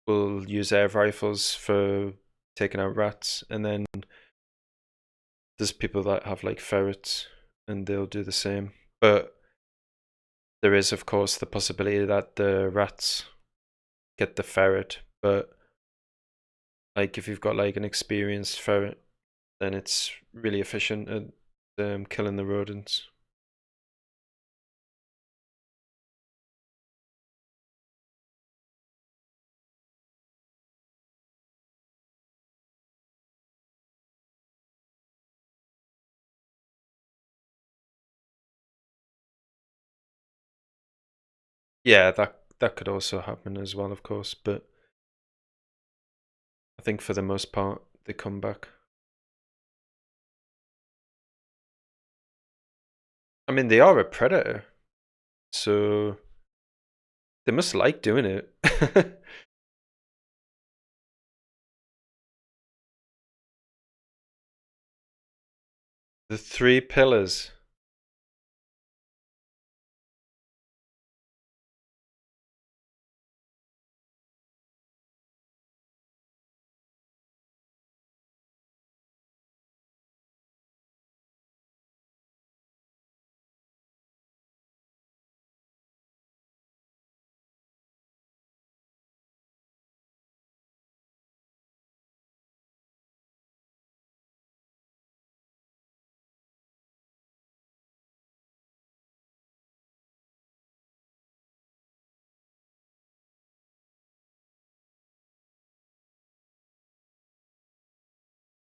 [SPEAKER 1] will use air rifles for taking out rats, and then there's people that have like ferrets and they'll do the same. But there is, of course, the possibility that the rats get the ferret. But like if you've got like an experienced ferret, then it's really efficient at killing the rodents. Yeah, that could also happen as well, of course. But I think for the most part, they come back. I mean, they are a predator, so they must like doing it. The three pillars.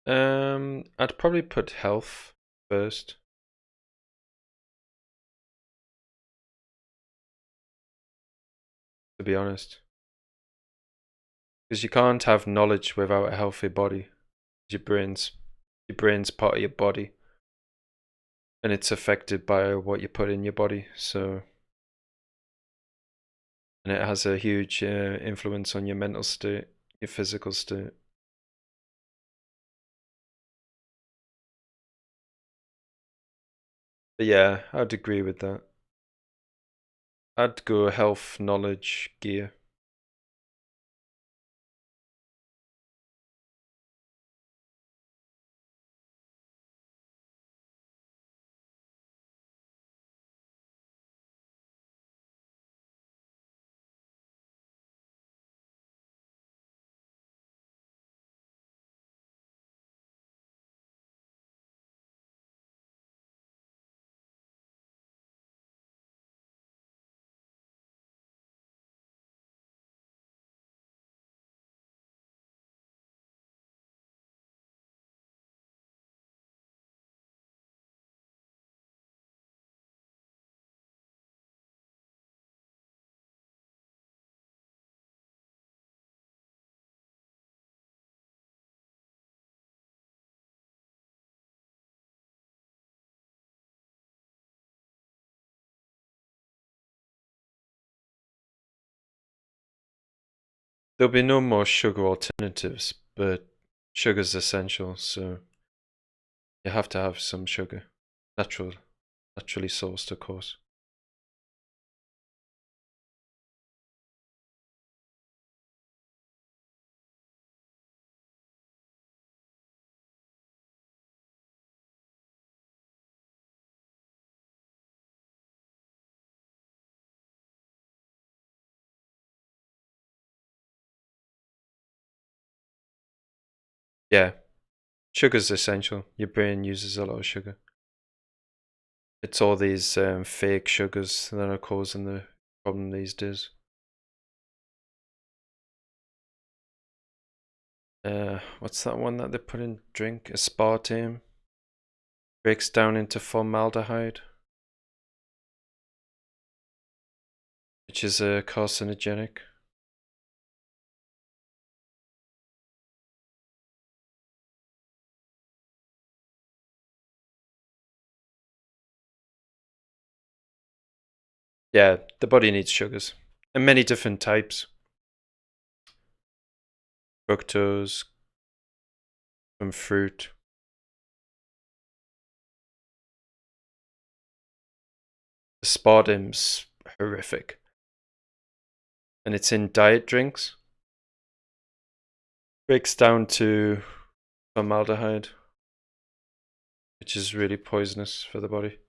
[SPEAKER 1] I'd probably put health first, to be honest, because you can't have knowledge without a healthy body. Your brain's your brain's part of your body, and it's affected by what you put in your body. So, and it has a huge influence on your mental state, your physical state. But yeah, I'd agree with that. I'd go health, knowledge, gear. There'll be no more sugar alternatives, but sugar's essential, so you have to have some sugar. Naturally sourced, of course. Yeah, sugar's essential. Your brain uses a lot of sugar. It's all these fake sugars that are causing the problem these days. What's that one that they put in drink? Aspartame. Breaks down into formaldehyde, which is carcinogenic. Yeah, the body needs sugars. And many different types. Fructose from fruit. Aspartame's horrific. And it's in diet drinks. Breaks down to formaldehyde, which is really poisonous for the body.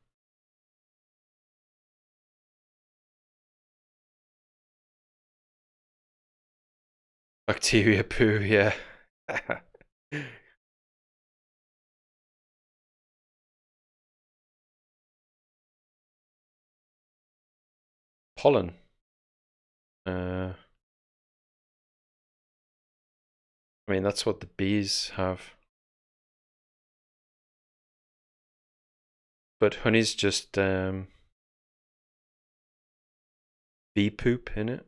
[SPEAKER 1] Bacteria poo, yeah. Pollen. I mean, that's what the bees have. But honey's just bee poop in it.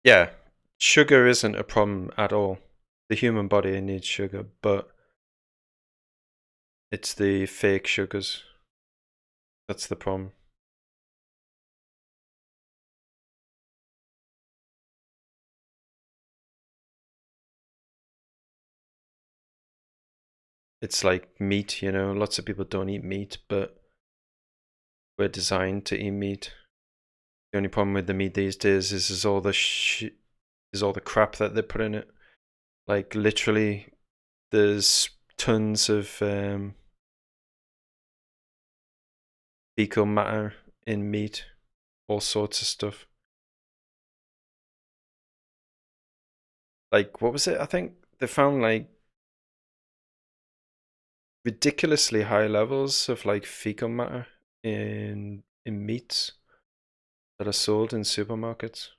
[SPEAKER 1] Yeah, sugar isn't a problem at all. The human body needs sugar, but it's the fake sugars. That's the problem. It's like meat, you know, lots of people don't eat meat, but we're designed to eat meat. The only problem with the meat these days is all the is all the crap that they put in it. Like literally, there's tons of fecal matter in meat, all sorts of stuff. Like what was it? I think they found like ridiculously high levels of like fecal matter in meats that are sold in supermarkets.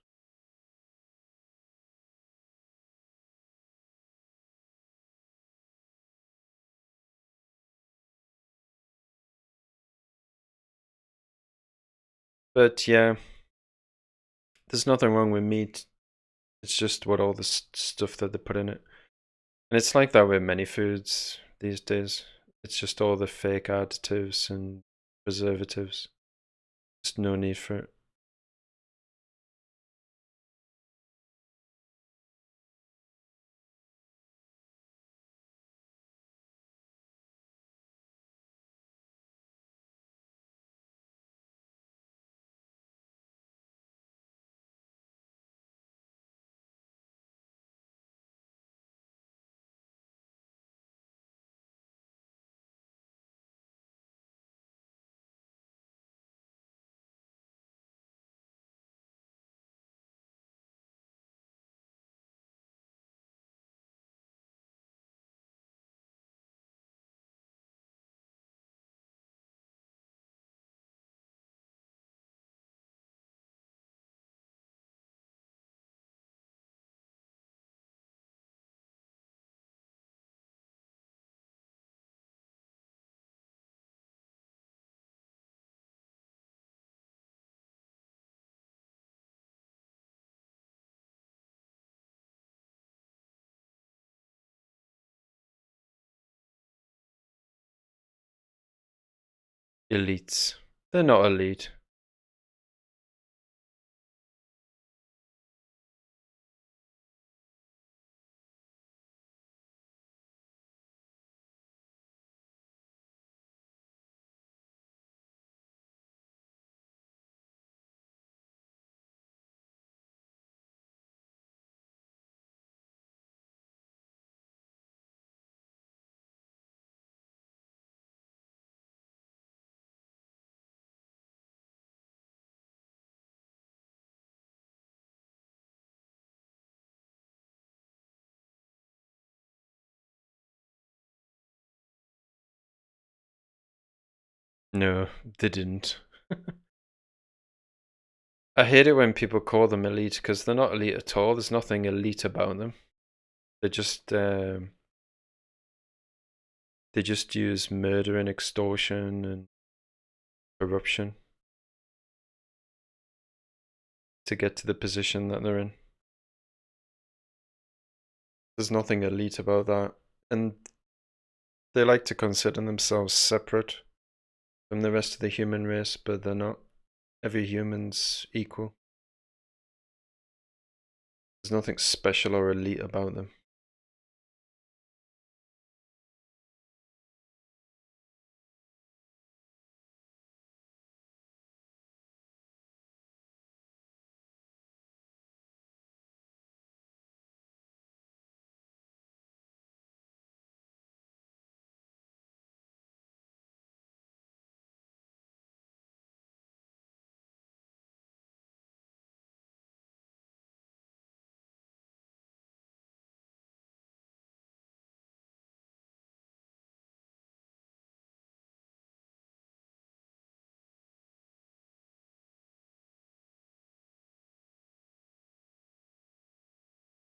[SPEAKER 1] But yeah, there's nothing wrong with meat. It's just what all the stuff that they put in it. And it's like that with many foods these days. It's just all the fake additives and preservatives. Just no need for it. elites. They're not elite. No, they didn't. I hate it when people call them elite because they're not elite at all. There's nothing elite about them. They just use murder and extortion and corruption to get to the position that they're in. There's nothing elite about that. And they like to consider themselves separate from the rest of the human race, but they're not. Every human's equal. There's nothing special or elite about them.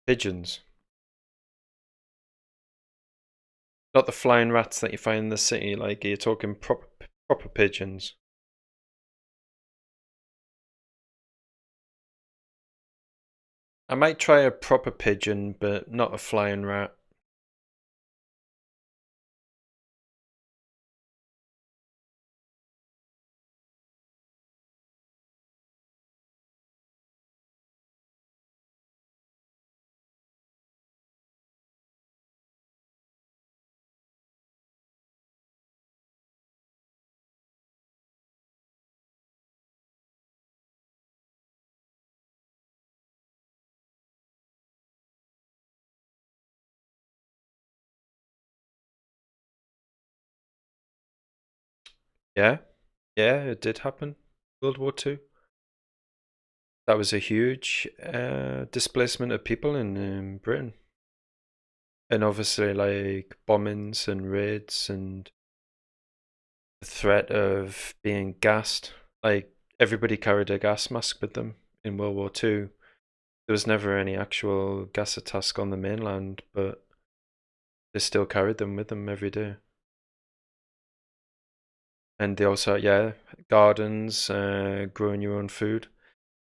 [SPEAKER 1] Pigeons. Not the flying rats that you find in the city, like you're talking proper pigeons. I might try a proper pigeon, but not a flying rat. Yeah, yeah, it did happen. World War Two. That was a huge displacement of people in Britain. And obviously, like bombings and raids and the threat of being gassed. Like everybody carried a gas mask with them in World War Two. There was never any actual gas attack on the mainland, but they still carried them with them every day. And they also, yeah, gardens, growing your own food.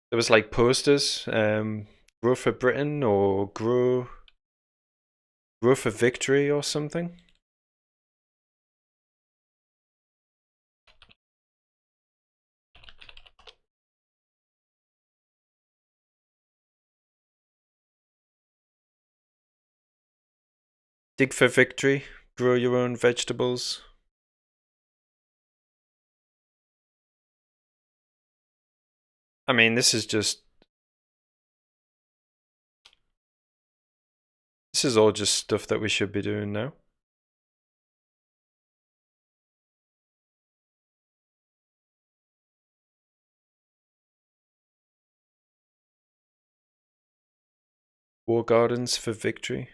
[SPEAKER 1] There was like posters, grow for Britain or grow for victory or something. Dig for victory, grow your own vegetables. I mean, this is all just stuff that we should be doing now. War gardens for victory.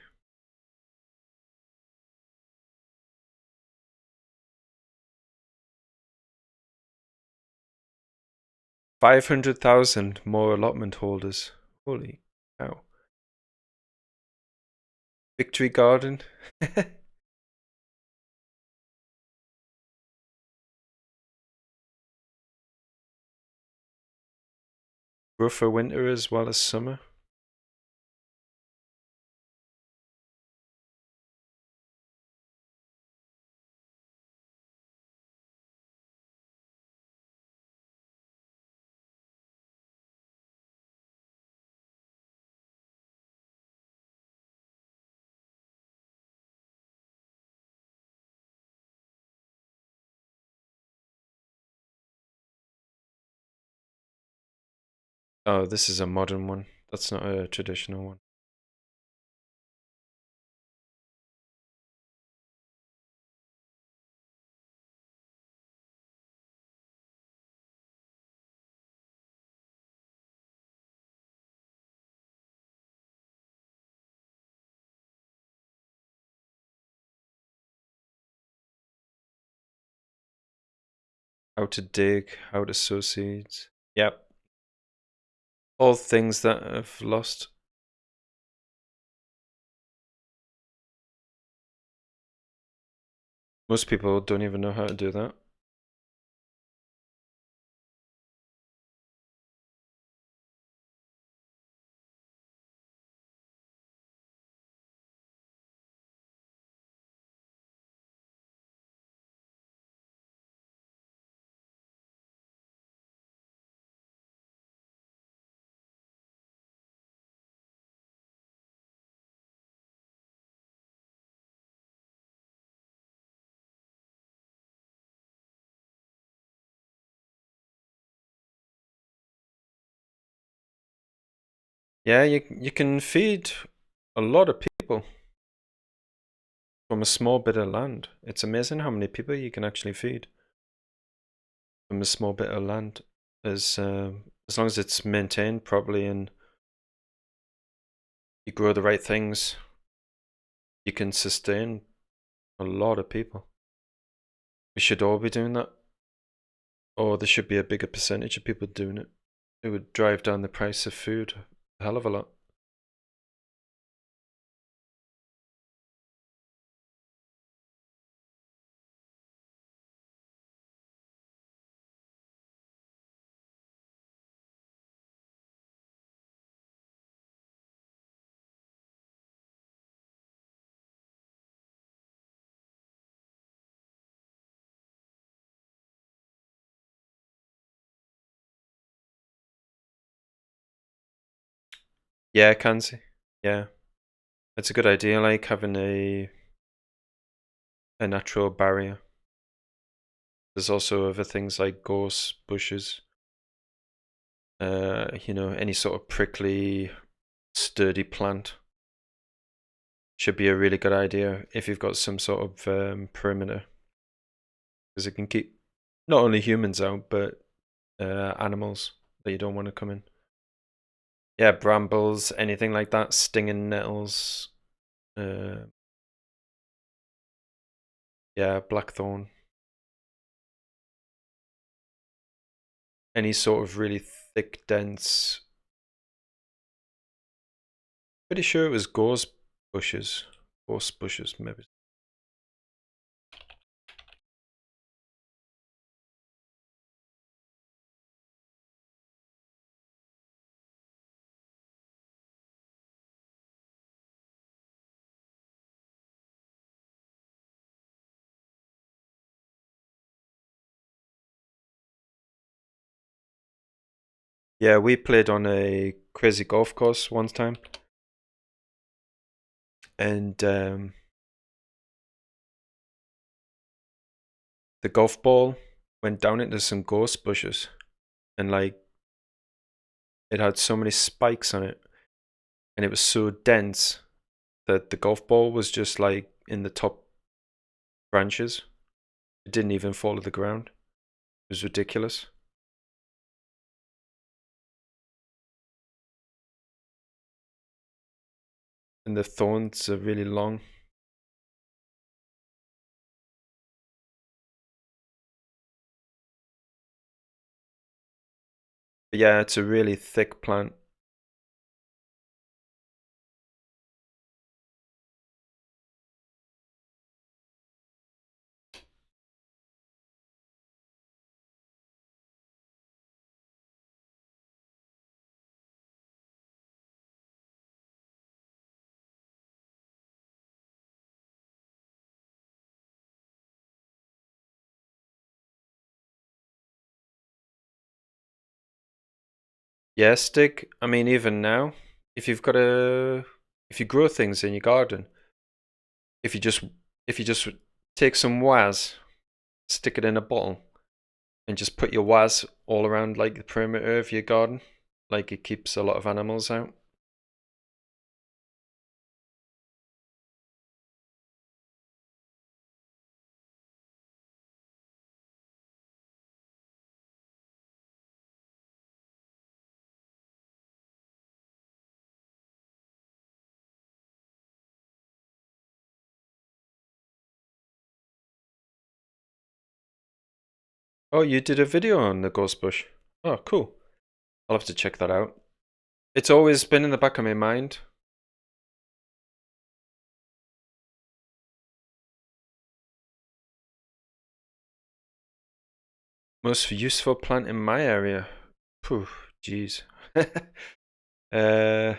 [SPEAKER 1] 500,000 more allotment holders. Holy cow. Victory garden. Grow for winter as well as summer. Oh, this is a modern one. That's not a traditional one. How to dig, how to sow seeds. Yep. All things that I've lost. Most people don't even know how to do that. Yeah, you can feed a lot of people from a small bit of land. It's amazing how many people you can actually feed from a small bit of land, as long as it's maintained properly and you grow the right things, you can sustain a lot of people. We should all be doing that, or there should be a bigger percentage of people doing it. It would drive down the price of food a hell of a lot. Yeah, Kanzi. Yeah, it's a good idea. Like having a natural barrier. There's also other things like gorse bushes. Any sort of prickly, sturdy plant should be a really good idea if you've got some sort of perimeter, because it can keep not only humans out but animals that you don't want to come in. Yeah, brambles, anything like that, stinging nettles. Uh, yeah, blackthorn. Any sort of really thick, dense. Pretty sure it was gorse bushes. Gorse bushes, maybe. Yeah, we played on a crazy golf course one time, and the golf ball went down into some gorse bushes, and like it had so many spikes on it, and it was so dense that the golf ball was just like in the top branches. It didn't even fall to the ground. It was ridiculous. And the thorns are really long. But yeah, it's a really thick plant. Yeah, stick. I mean, even now, if you've got a, if you grow things in your garden, if you just, if you just take some waz, stick it in a bottle, and just put your waz all around like the perimeter of your garden, like it keeps a lot of animals out. Oh, you did a video on the ghost bush. Oh, cool. I'll have to check that out. It's always been in the back of my mind. Most useful plant in my area. Phew, jeez. uh,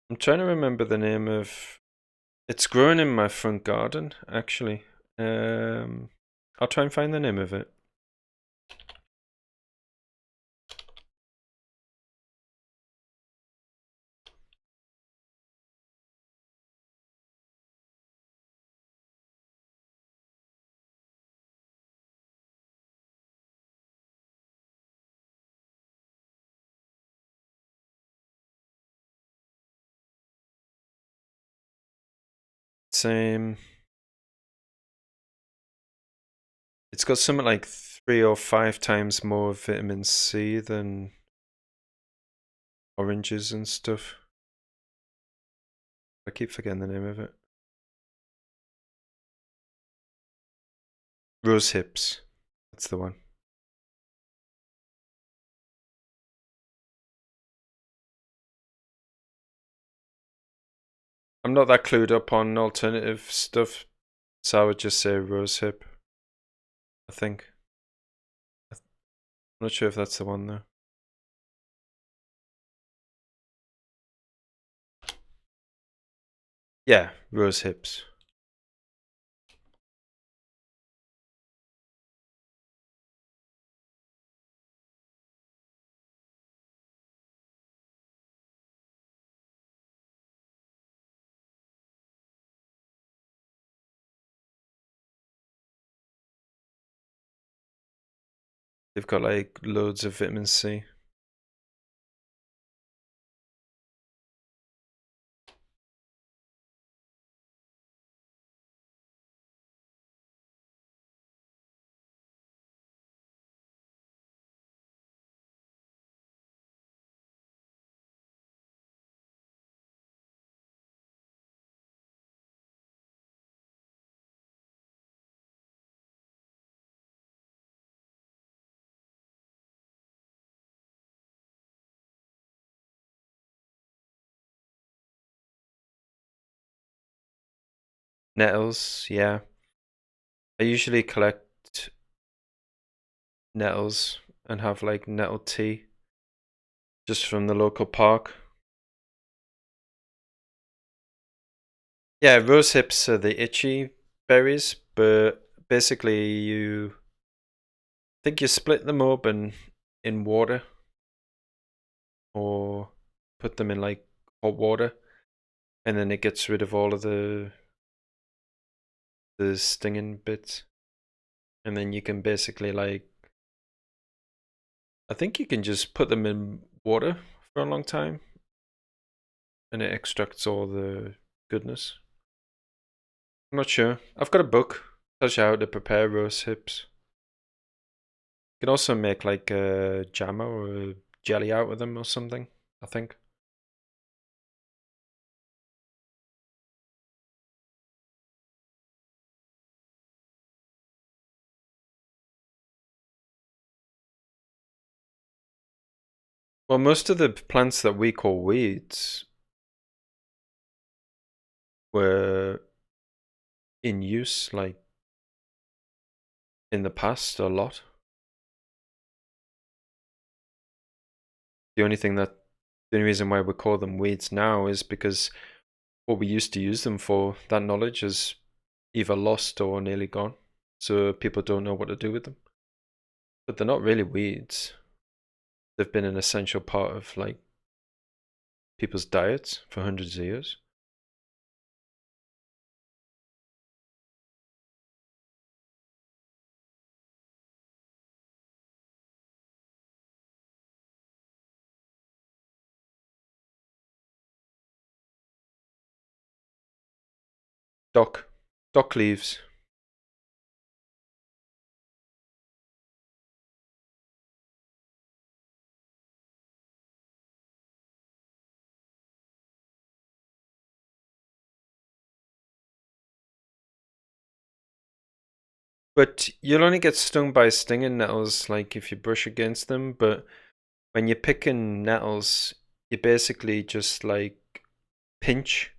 [SPEAKER 1] I'm trying to remember the name of. It's growing in my front garden, actually. I'll try and find the name of it. Same. It's got something like 3 or 5 times more vitamin C than oranges and stuff. I keep forgetting the name of it. Rose hips. That's the one. I'm not that clued up on alternative stuff, so I would just say rose hip. I think. I'm not sure if that's the one though. Yeah, rose hips. They've got like loads of vitamin C. Nettles, yeah. I usually collect nettles and have like nettle tea just from the local park. Yeah, rose hips are the itchy berries, but basically you think you split them open in water or put them in like hot water, and then it gets rid of all of the stinging bits. And then you can basically like, I think you can just put them in water for a long time and it extracts all the goodness. I'm not sure. I've got a book tells you how to prepare rose hips. You can also make like a jam or a jelly out of them or something, I think. Well, most of the plants that we call weeds were in use like in the past a lot. The only thing that the only reason why we call them weeds now is because what we used to use them for, that knowledge is either lost or nearly gone. So people don't know what to do with them. But they're not really weeds. They've been an essential part of like people's diets for hundreds of years. Dock leaves. But you'll only get stung by stinging nettles like if you brush against them, but when you're picking nettles, you basically just like pinch.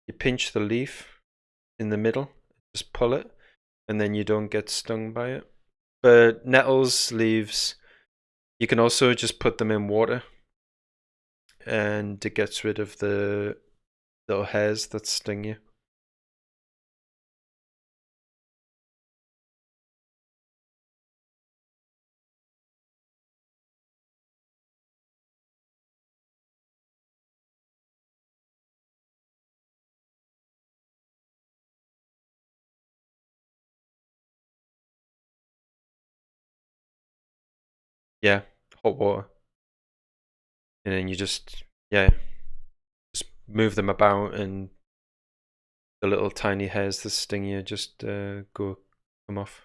[SPEAKER 1] You pinch the leaf in the middle, just pull it, and then you don't get stung by it. But nettles, leaves, you can also just put them in water and it gets rid of the little hairs that sting you. Yeah, hot water. And then you just, yeah, just move them about and the little tiny hairs that sting you just come off.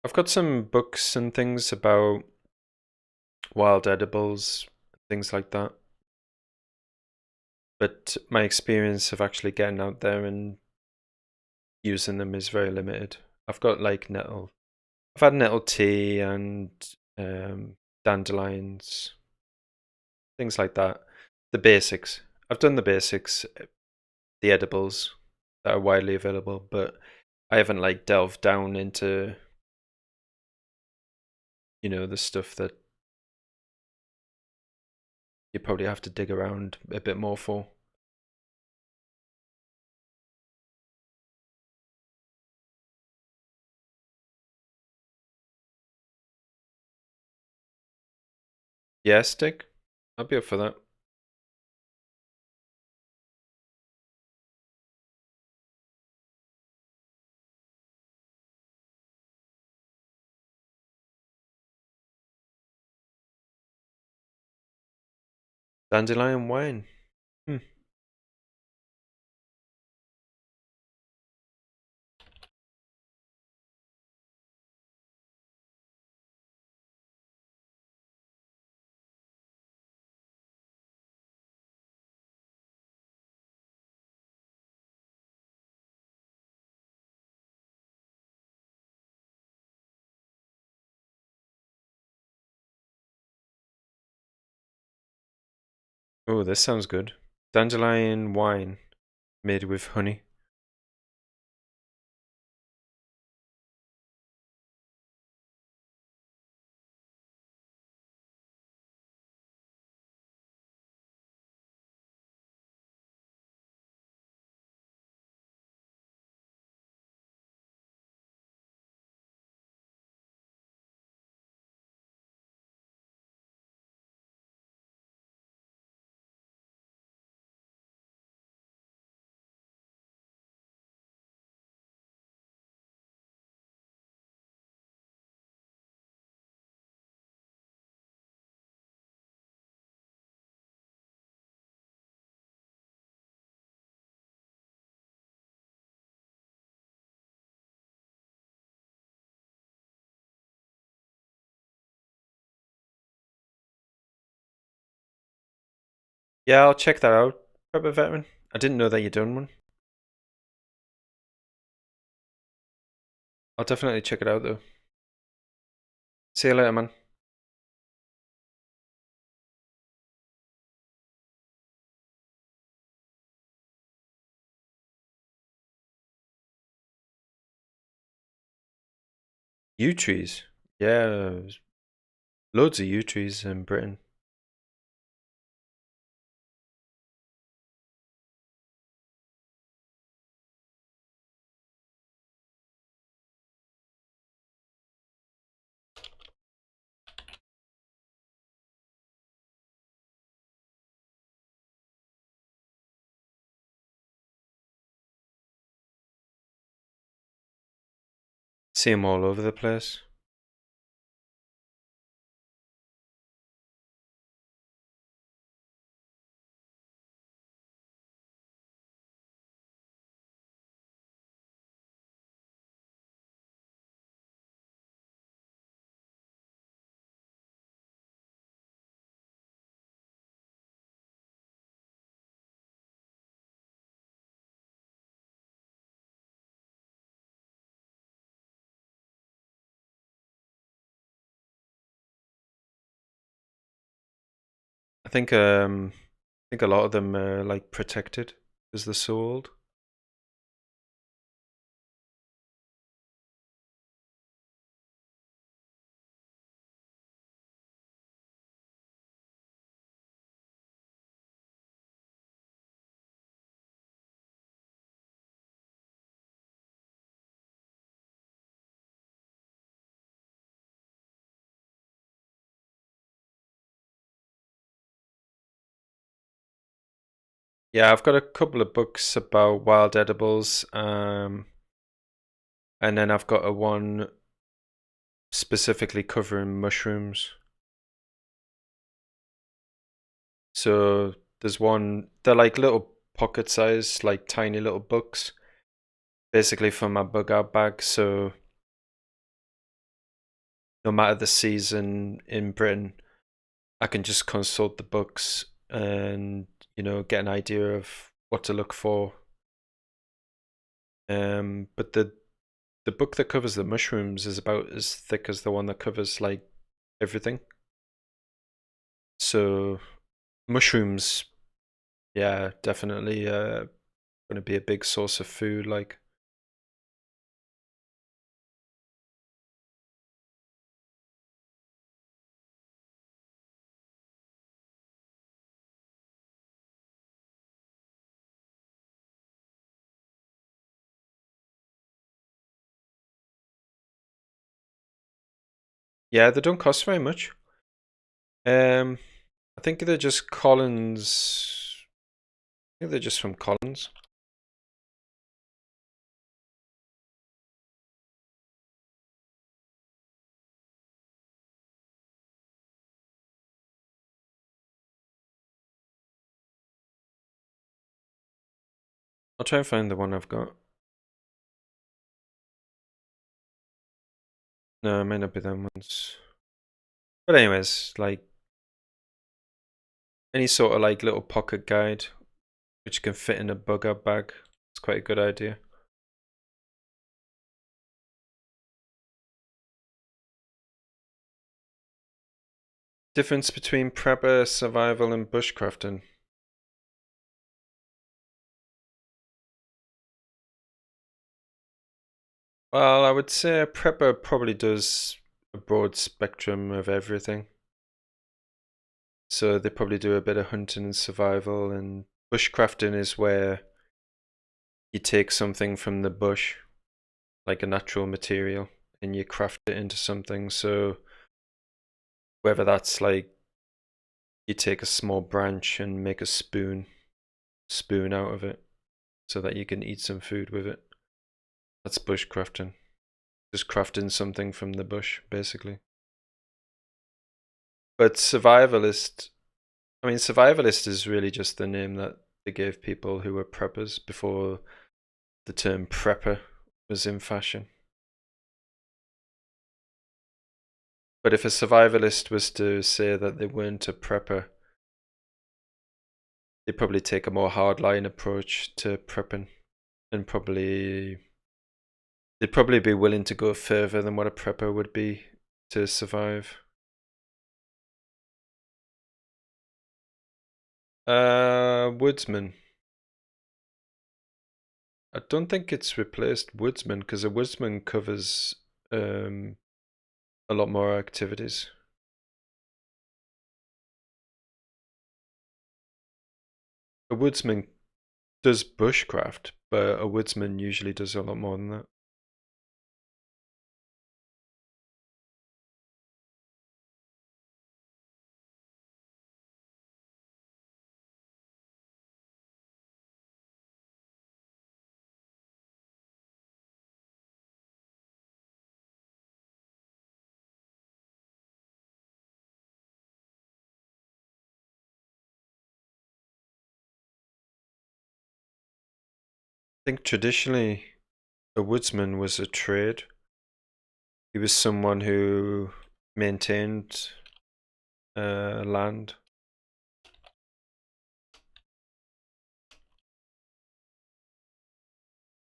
[SPEAKER 1] I've got some books and things about wild edibles, things like that. But my experience of actually getting out there and using them is very limited. I've got like nettle. I've had nettle tea and dandelions, things like that. The basics. I've done the basics, the edibles that are widely available, but I haven't like delved down into, the stuff that you probably have to dig around a bit more for. Yeah, stick. I'll be up for that. Dandelion wine. Hmm. Oh, this sounds good. Dandelion wine made with honey. Yeah, I'll check that out. Prepper veteran. I didn't know that you'd done one. I'll definitely check it out though. See you later, man. Yew trees. Yeah, loads of yew trees in Britain. See them all over the place. I think a lot of them are like protected because they're so old. Yeah, I've got a couple of books about wild edibles, and then I've got a one specifically covering mushrooms. So there's one, they're like little pocket size, like tiny little books, basically for my bug out bag. So no matter the season in Britain, I can just consult the books and, get an idea of what to look for. But the book that covers the mushrooms is about as thick as the one that covers like everything. So mushrooms, yeah, definitely going to be a big source of food. Like, yeah, they don't cost very much. Um, I think they're just Collins. I think they're just from Collins. I'll try and find the one I've got. No, it may not be them ones. But anyways, like any sort of like little pocket guide which can fit in a bug out bag. It's quite a good idea. Difference between prepper, survival, and bushcrafting. Well, I would say a prepper probably does a broad spectrum of everything. So they probably do a bit of hunting and survival, and bushcrafting is where you take something from the bush, like a natural material, and you craft it into something. So whether that's like you take a small branch and make a spoon out of it, so that you can eat some food with it. That's bushcrafting. Just crafting something from the bush, basically. But survivalist is really just the name that they gave people who were preppers before the term prepper was in fashion. But if a survivalist was to say that they weren't a prepper, they'd probably take a more hardline approach to prepping, and they'd probably be willing to go further than what a prepper would be to survive. Woodsman. I don't think it's replaced woodsman because a woodsman covers um, a lot more activities. A woodsman does bushcraft, but a woodsman usually does a lot more than that. think traditionally a woodsman was a trade. He was someone who maintained land.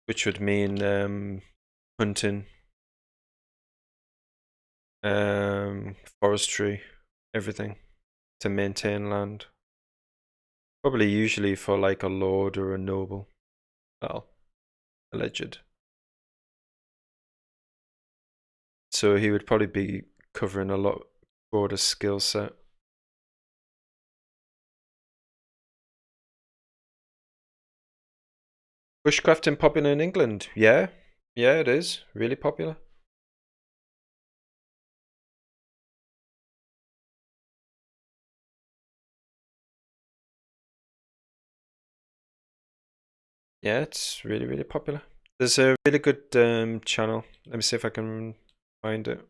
[SPEAKER 1] Which would mean hunting, forestry, everything to maintain land. Probably usually for like a lord or a noble. Well, alleged. So he would probably be covering a lot broader skill set. Bushcrafting popular in England? Yeah, yeah, it is really popular. Yeah, it's really, really popular. There's a really good channel. Let me see if I can find it.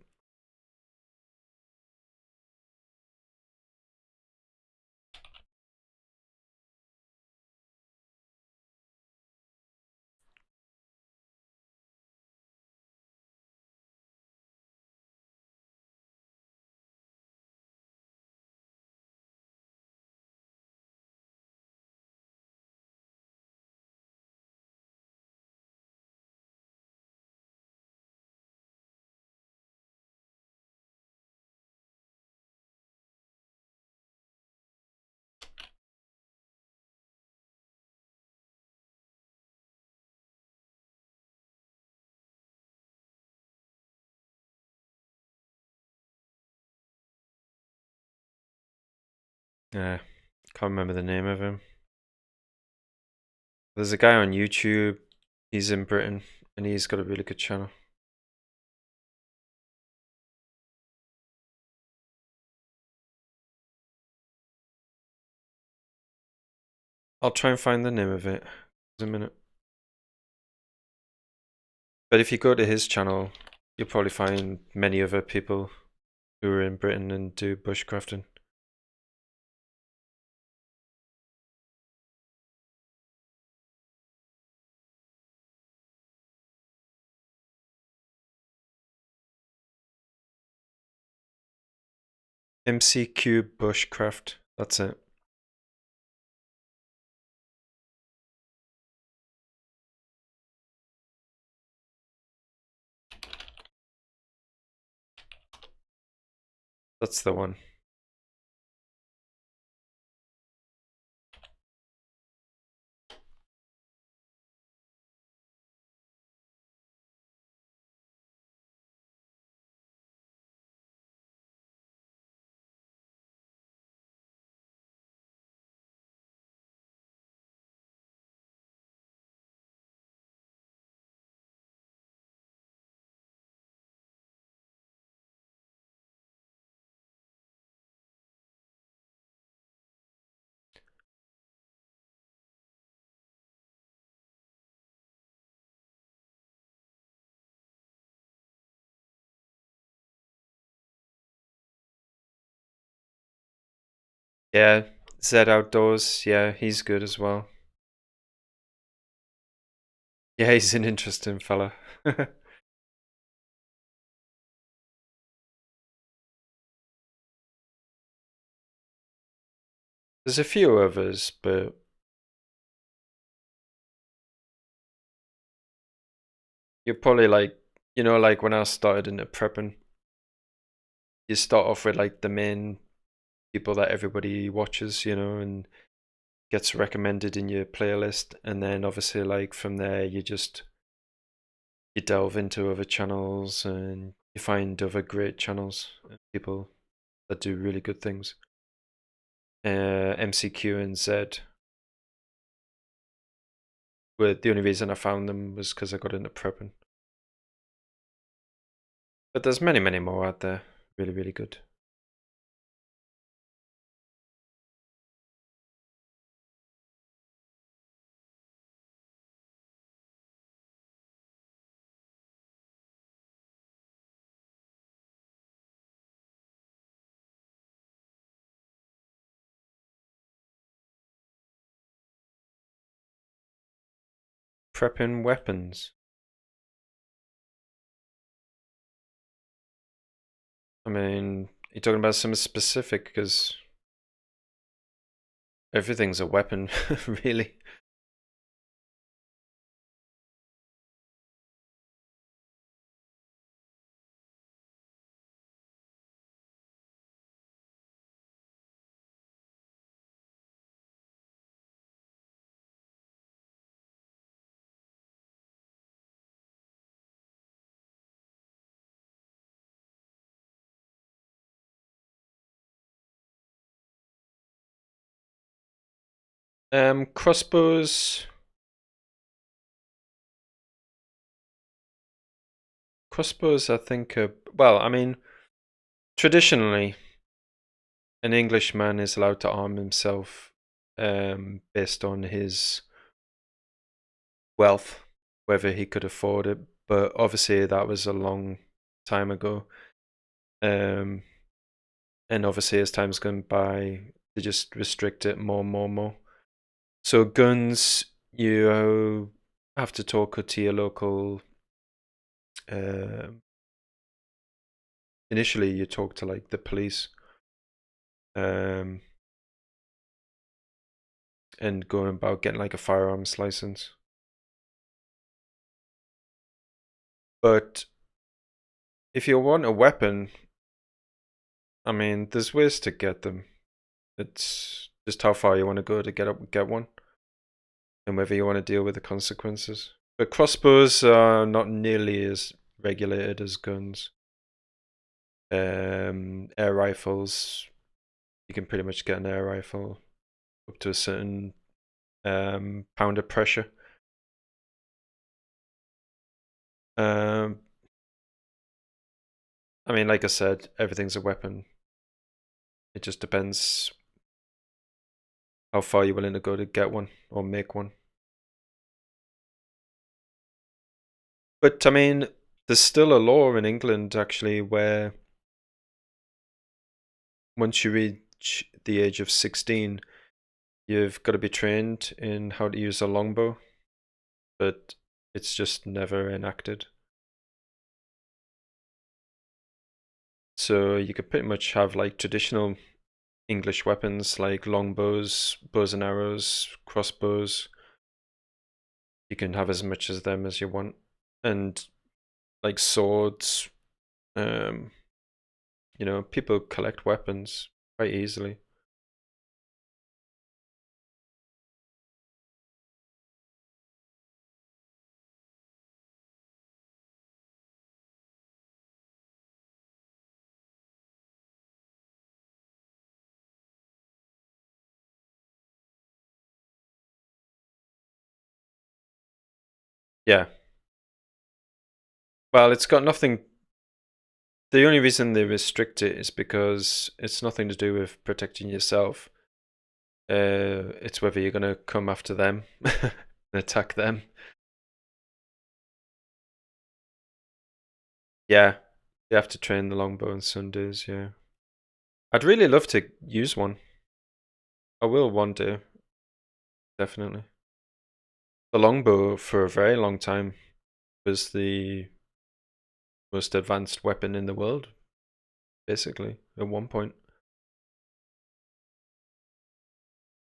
[SPEAKER 1] Yeah, can't remember the name of him. There's a guy on YouTube. He's in Britain, and he's got a really good channel. I'll try and find the name of it in a minute. But if you go to his channel, you'll probably find many other people who are in Britain and do bushcrafting. MCQ Bushcraft, that's it. That's the one. Yeah, Zed Outdoors, yeah, he's good as well. Yeah, he's an interesting fella. There's a few others, but you're probably like, like when I started into prepping, you start off with like the main people that everybody watches, and gets recommended in your playlist, and then obviously like from there you delve into other channels and you find other great channels and people that do really good things. MCQ and Z were the only reason I found them was because I got into prepping. But there's many, many more out there, really, really good. prepping weapons. I mean, you're talking about something specific because everything's a weapon, really. Crossbows. Crossbows, I think. Well, I mean, traditionally, an Englishman is allowed to arm himself based on his wealth, whether he could afford it. But obviously, that was a long time ago. Um, and obviously, as time's gone by, they just restrict it more and more and more. So guns, you have to talk to your local. Uh, initially, you talk to like the police, um, and going about getting like a firearms license. But if you want a weapon, I mean, there's ways to get them. It's just how far you want to go to get one, and whether you want to deal with the consequences. But crossbows are not nearly as regulated as guns. Air rifles, you can pretty much get an air rifle up to a certain pound of pressure. Um, I mean, like I said, everything's a weapon. It just depends how far you're willing to go to get one or make one. But I mean, there's still a law in England actually where once you reach the age of 16, you've got to be trained in how to use a longbow, but it's just never enacted. So you could pretty much have like traditional English weapons like longbows, bows and arrows, crossbows. You can have as much as them as you want. And like swords, um, people collect weapons quite easily. Yeah. Well, it's got nothing. The only reason they restrict it is because it's nothing to do with protecting yourself. It's whether you're gonna come after them and attack them. Yeah, you have to train the longbow on Sundays. Yeah, I'd really love to use one. I will one day, definitely. The longbow for a very long time was the most advanced weapon in the world, basically, at one point,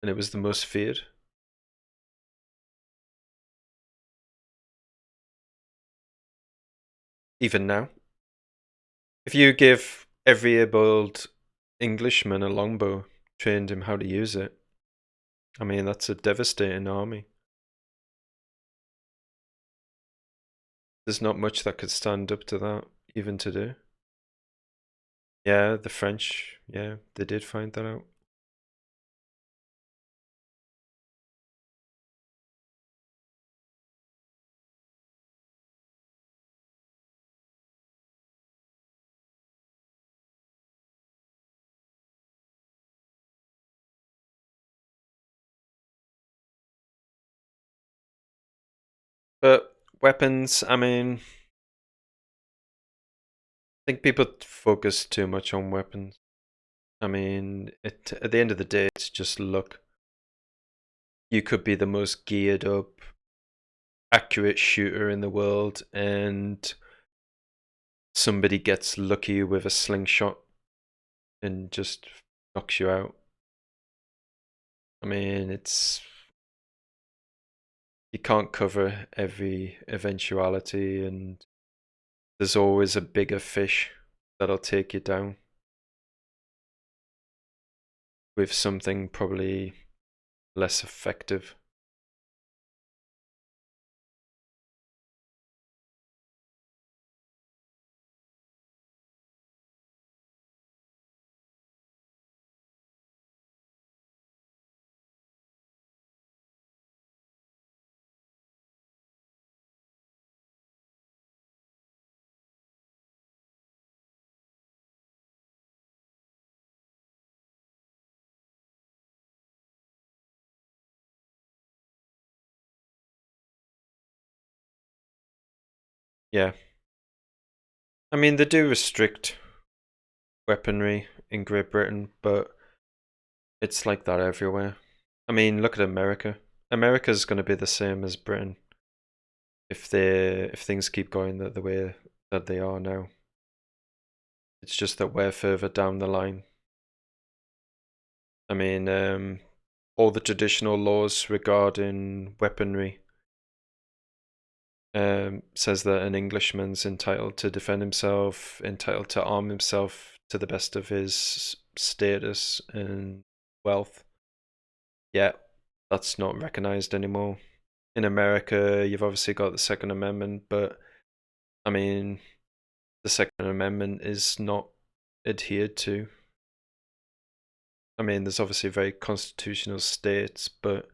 [SPEAKER 1] and it was the most feared. Even now, if you give every able Englishman a longbow, trained him how to use it, I mean, that's a devastating army. There's not much that could stand up to that, even today. Yeah, the French, yeah, they did find that out. But weapons, I mean, I think people focus too much on weapons. I mean, at the end of the day, it's just luck. You could be the most geared up, accurate shooter in the world, and somebody gets lucky with a slingshot and just knocks you out. I mean, you can't cover every eventuality, and there's always a bigger fish that'll take you down with something probably less effective. Yeah. I mean, they do restrict weaponry in Great Britain, but it's like that everywhere. I mean, look at America. America's going to be the same as Britain if things keep going the way that they are now. It's just that we're further down the line. I mean, all the traditional laws regarding weaponry says that an Englishman's entitled to defend himself, entitled to arm himself to the best of his status and wealth. Yeah, that's not recognized anymore. In America, you've obviously got the Second Amendment, but I mean, the Second Amendment is not adhered to. I mean, there's obviously very constitutional states, but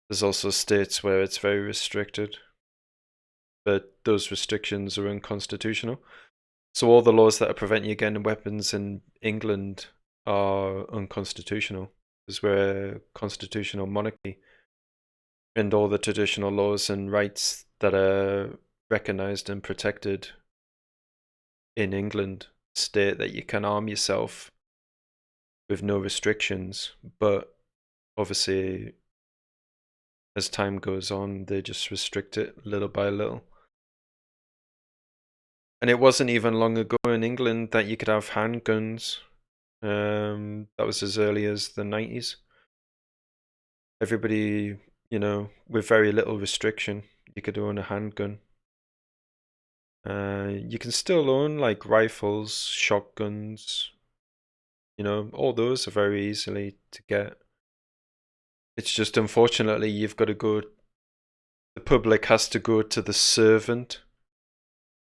[SPEAKER 1] there's also states where it's very restricted, but those restrictions are unconstitutional. So all the laws that are preventing you getting weapons in England are unconstitutional because we're a constitutional monarchy, and all the traditional laws and rights that are recognized and protected in England state that you can arm yourself with no restrictions, but obviously as time goes on they just restrict it little by little. And it wasn't even long ago in England that you could have handguns. That was as early as the 90s. Everybody, with very little restriction, you could own a handgun. You can still own like rifles, shotguns, all those are very easily to get. It's just unfortunately the public has to go to the servant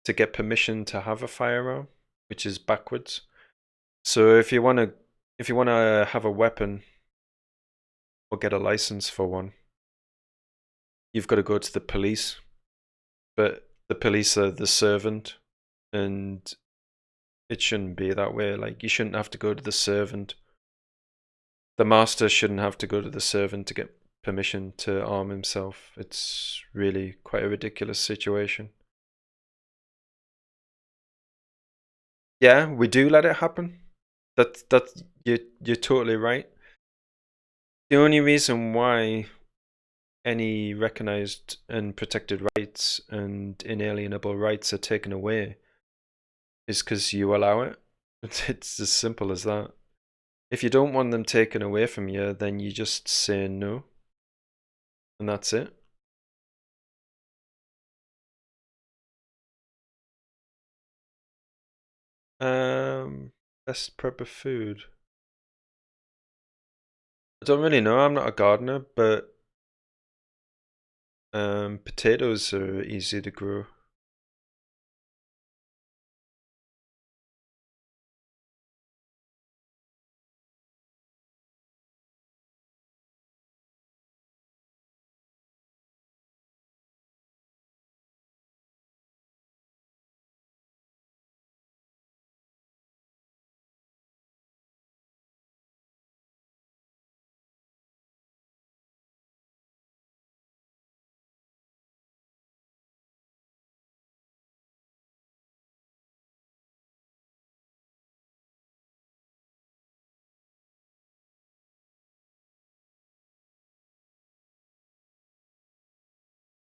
[SPEAKER 1] to get permission to have a firearm, which is backwards. So if you wanna have a weapon or get a license for one, you've got to go to the police. But the police are the servant, and it shouldn't be that way. Like, you shouldn't have to go to the servant. The master shouldn't have to go to the servant to get permission to arm himself. It's really quite a ridiculous situation. Yeah, we do let it happen. You're totally right. The only reason why any recognized and protected rights and inalienable rights are taken away is because you allow it. It's as simple as that. If you don't want them taken away from you, then you just say no, and that's it. Best prepper food. I don't really know. I'm not a gardener, but potatoes are easy to grow.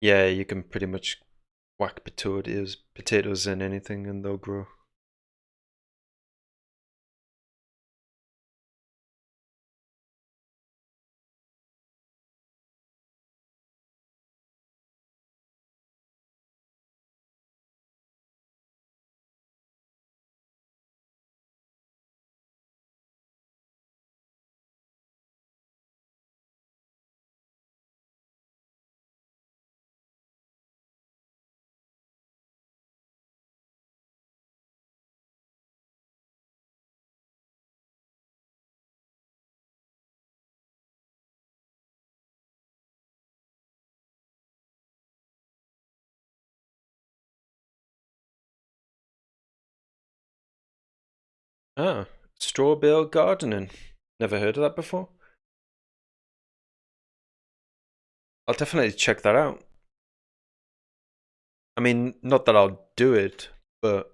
[SPEAKER 1] Yeah, you can pretty much whack potatoes in anything and they'll grow. Ah, straw bale gardening. Never heard of that before. I'll definitely check that out. I mean, not that I'll do it, but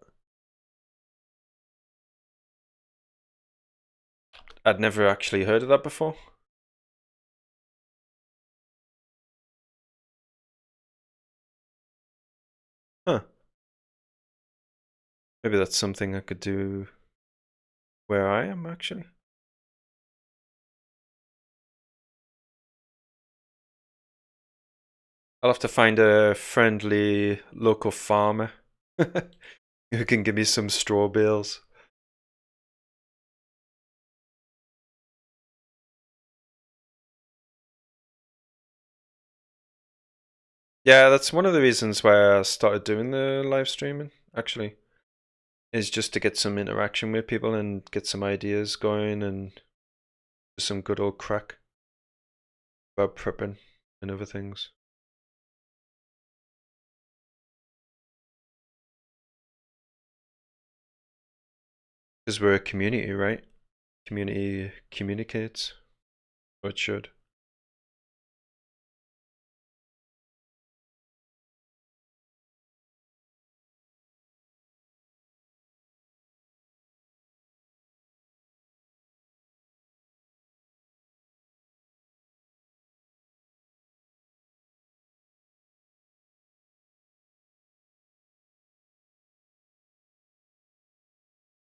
[SPEAKER 1] I'd never actually heard of that before. Huh. Maybe that's something I could do where I am, actually. I'll have to find a friendly local farmer who can give me some straw bales. Yeah, that's one of the reasons why I started doing the live streaming, actually, is just to get some interaction with people and get some ideas going and some good old crack about prepping and other things. Because we're a community, right? Community communicates, or it should.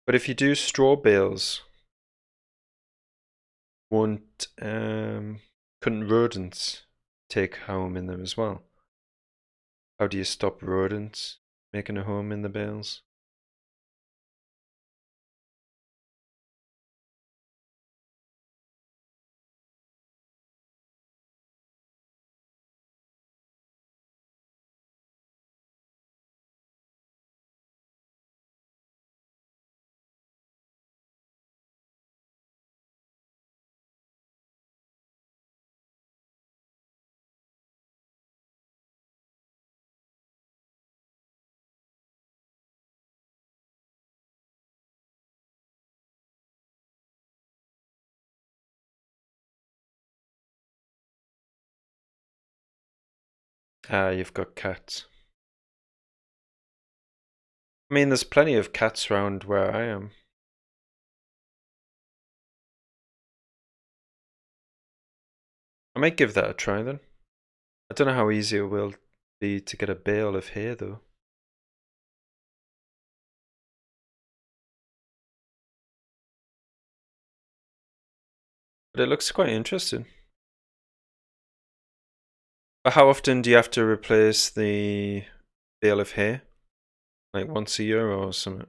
[SPEAKER 1] But if you do straw bales, won't couldn't rodents take home in them as well? How do you stop rodents making a home in the bales? Ah, you've got cats. I mean, there's plenty of cats around where I am. I might give that a try then. I don't know how easy it will be to get a bale of hay though. But it looks quite interesting. But how often do you have to replace the bale of hay? Like once a year or something?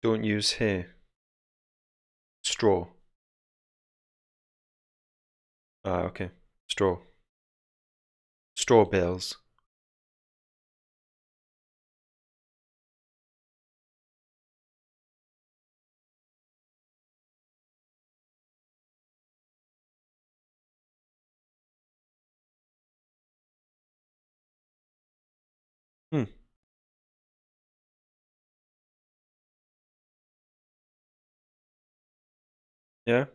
[SPEAKER 1] Don't use hay. Straw. Ah, okay. Straw. Straw bales. Hmm. Yeah.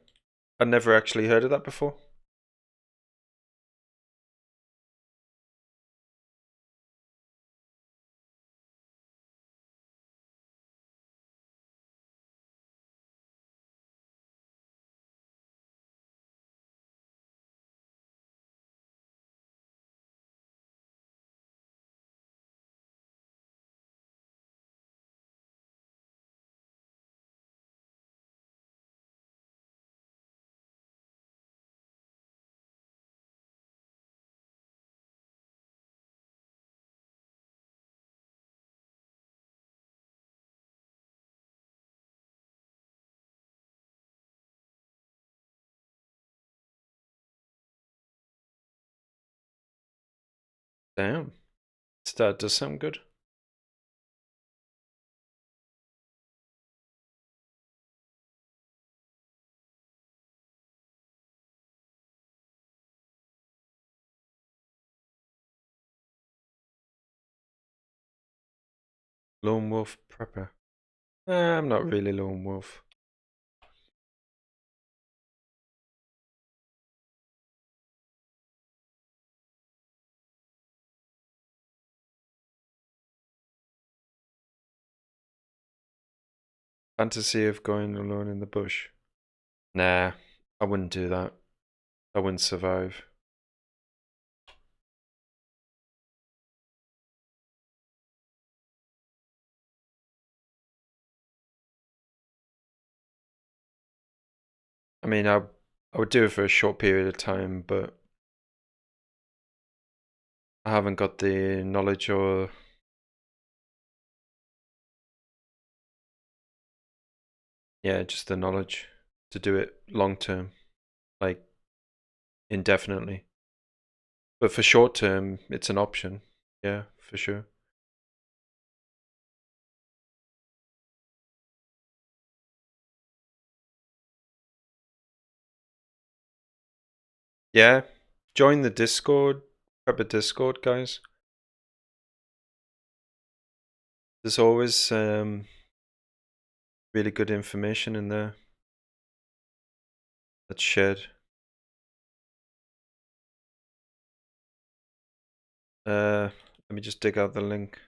[SPEAKER 1] I'd never actually heard of that before. Damn. That does sound good. Lone Wolf Prepper. I'm not really Lone Wolf. Fantasy of going alone in the bush. Nah, I wouldn't do that. I wouldn't survive. I mean, I would do it for a short period of time, but I haven't got the knowledge or yeah, just the knowledge to do it long term, like indefinitely. But for short term, it's an option. Yeah, for sure. Yeah, join the Discord, Prepper Discord, guys. There's always really good information in there that's shared. Let me just dig out the link.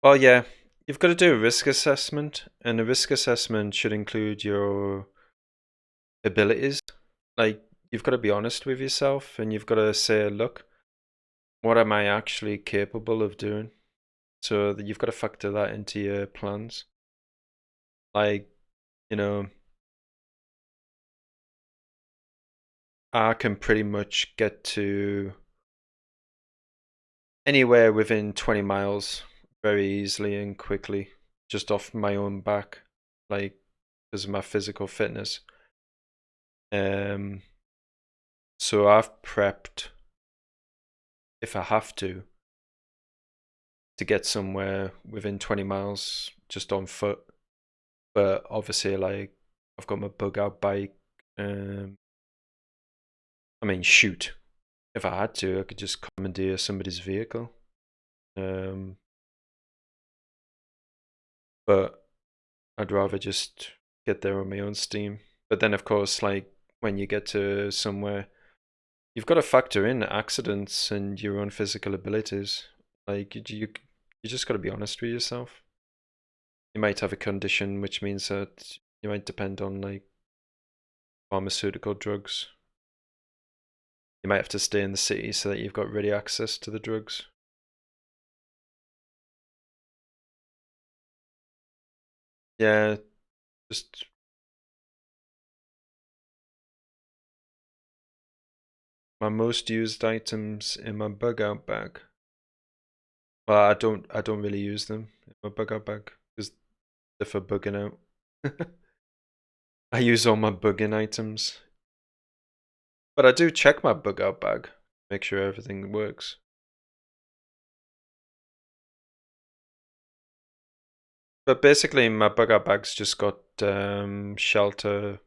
[SPEAKER 1] Well, yeah, you've got to do a risk assessment, and a risk assessment should include your abilities. Like, you've got to be honest with yourself, and you've got to say, look, what am I actually capable of doing? So that you've got to factor that into your plans. Like, you know, I can pretty much get to anywhere within 20 miles very easily and quickly, just off my own back, like because of my physical fitness. Um, so I've prepped if I have to get somewhere within 20 miles just on foot. But obviously, like I've got my bug out bike. Um, I mean, shoot, if I had to, I could just commandeer somebody's vehicle. Um, but I'd rather just get there on my own steam. But then, of course, like when you get to somewhere, you've got to factor in accidents and your own physical abilities. Like you just got to be honest with yourself. You might have a condition which means that you might depend on like pharmaceutical drugs. You might have to stay in the city so that you've got ready access to the drugs. Yeah, just my most used items in my bug out bag. Well, I don't really use them in my bug out bag because they're for bugging out. I use all my bugging items, but I do check my bug out bag, make sure everything works. But basically, my bug out bag's just got shelter,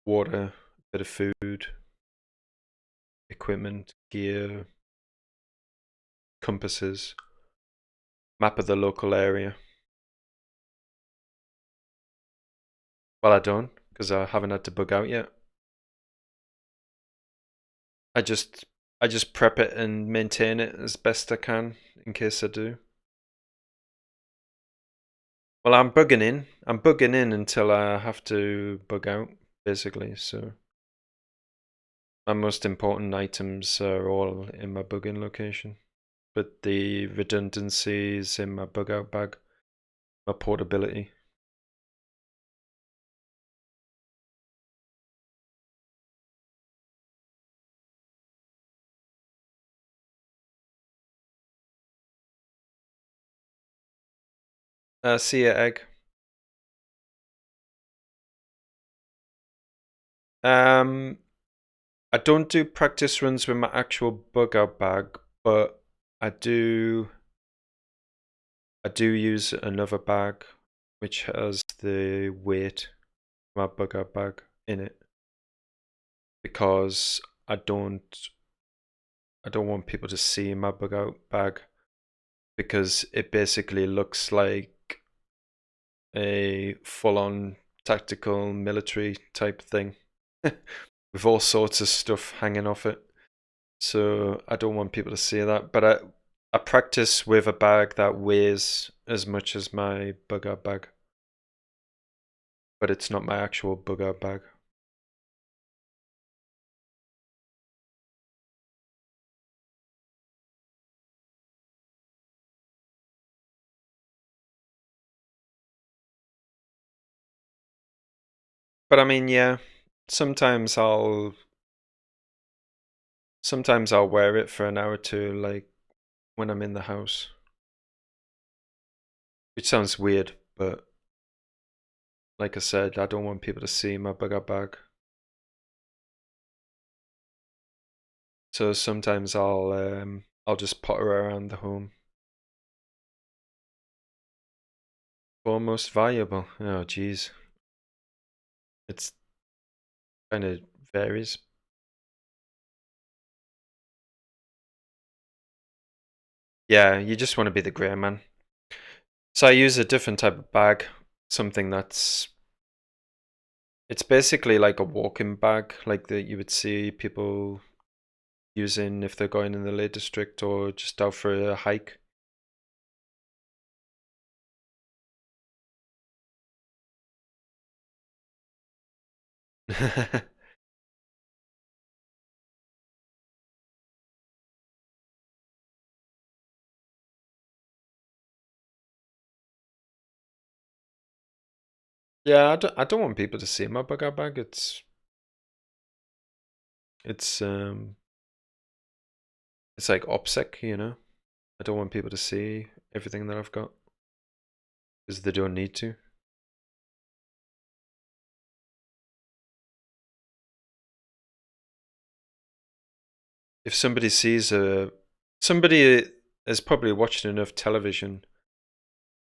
[SPEAKER 1] water, a bit of food, equipment, gear, compasses, map of the local area. Well, I don't, because I haven't had to bug out yet. I just I just prep it and maintain it as best I can in case I do. Well, I'm bugging in. I'm bugging in until I have to bug out, basically. So my most important items are all in my bugging location, but the redundancy is in my bug out bag, my portability. See ya, egg. Um, I don't do practice runs with my actual bug out bag, but I do I do use another bag which has the weight of my bug out bag in it because I don't want people to see my bug out bag because it basically looks like a full on tactical military type thing with all sorts of stuff hanging off it. So I don't want people to see that. But I practice with a bag that weighs as much as my bug out bag, but it's not my actual bug out bag. But I mean, yeah, sometimes sometimes I'll wear it for an hour or two, like when I'm in the house, which sounds weird, but like I said, I don't want people to see my bug out bag. So sometimes I'll just potter around the home. Or most valuable. Oh geez. It's kind of varies. Yeah, you just want to be the grey man. So I use a different type of bag, something that's it's basically like a walking bag, like that you would see people using if they're going in the Lake District or just out for a hike. Yeah, I don't want people to see my bug out bag. It's it's like OPSEC, you know. I don't want people to see everything that I've got because they don't need to. If somebody sees a somebody has probably watched enough television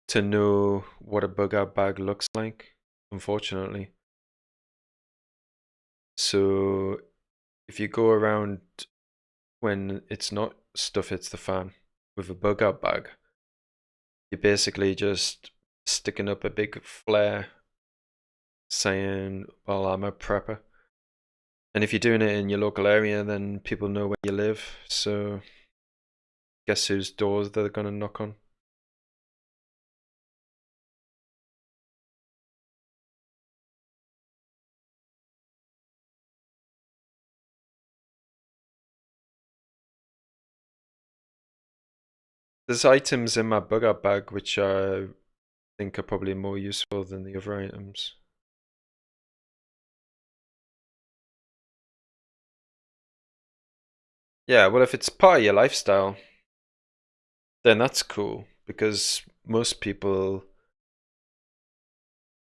[SPEAKER 1] to know what a bug out bag looks like, unfortunately. So if you go around when it's not stuff hits the fan with a bug out bag, you're basically just sticking up a big flare saying, well, I'm a prepper. And if you're doing it in your local area, then people know where you live. So guess whose doors they're going to knock on? There's items in my bug out bag which I think are probably more useful than the other items. Yeah, well, if it's part of your lifestyle, then that's cool because most people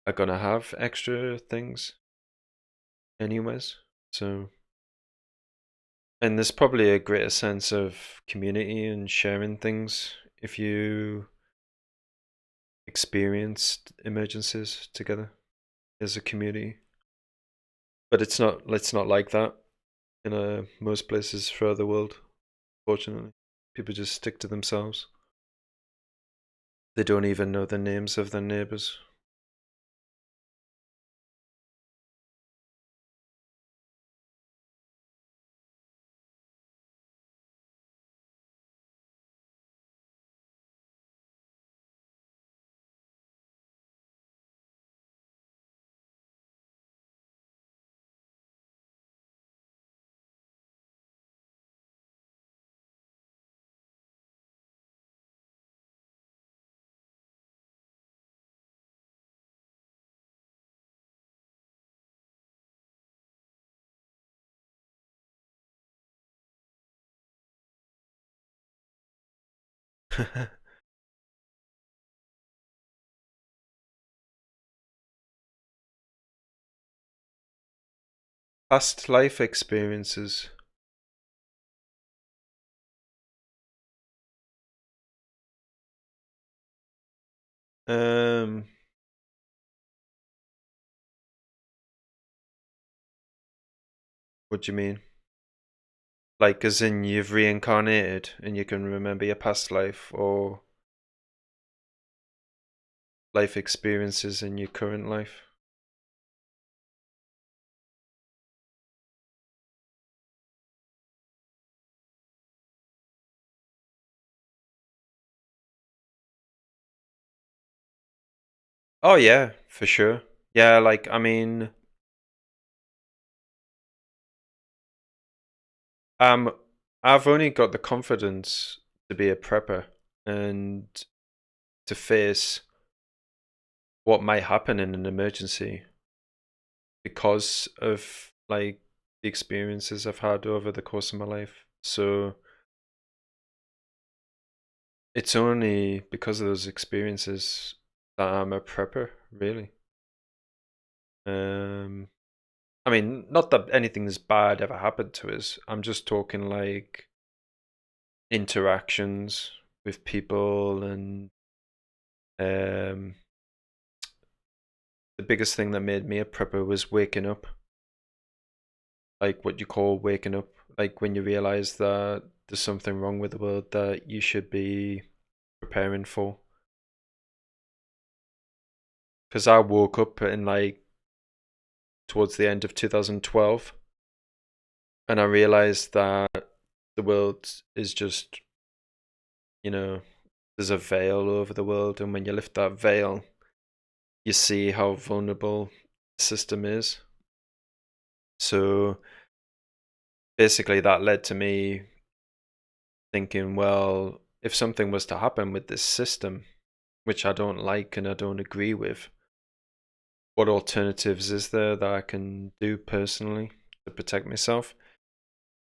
[SPEAKER 1] are gonna have extra things anyways. So, and there's probably a greater sense of community and sharing things if you experienced emergencies together as a community. But it's not like that in most places throughout the world, fortunately. People just stick to themselves. They don't even know the names of their neighbors. Past life experiences. Um, what do you mean? Like, as in you've reincarnated and you can remember your past life, or life experiences in your current life? Oh yeah, for sure. Yeah, like I mean, um, I've only got the confidence to be a prepper and to face what might happen in an emergency because of like the experiences I've had over the course of my life. So it's only because of those experiences that I'm a prepper, really. Um, I mean, not that anything's bad ever happened to us. I'm just talking like interactions with people, and um, the biggest thing that made me a prepper was waking up, like what you call waking up, like when you realize that there's something wrong with the world that you should be preparing for. Because I woke up in like towards the end of 2012, and I realized that the world is just, you know, there's a veil over the world, and when you lift that veil, you see how vulnerable the system is. So basically, that led to me thinking, well, if something was to happen with this system, which I don't like and I don't agree with, what alternatives is there that I can do personally to protect myself?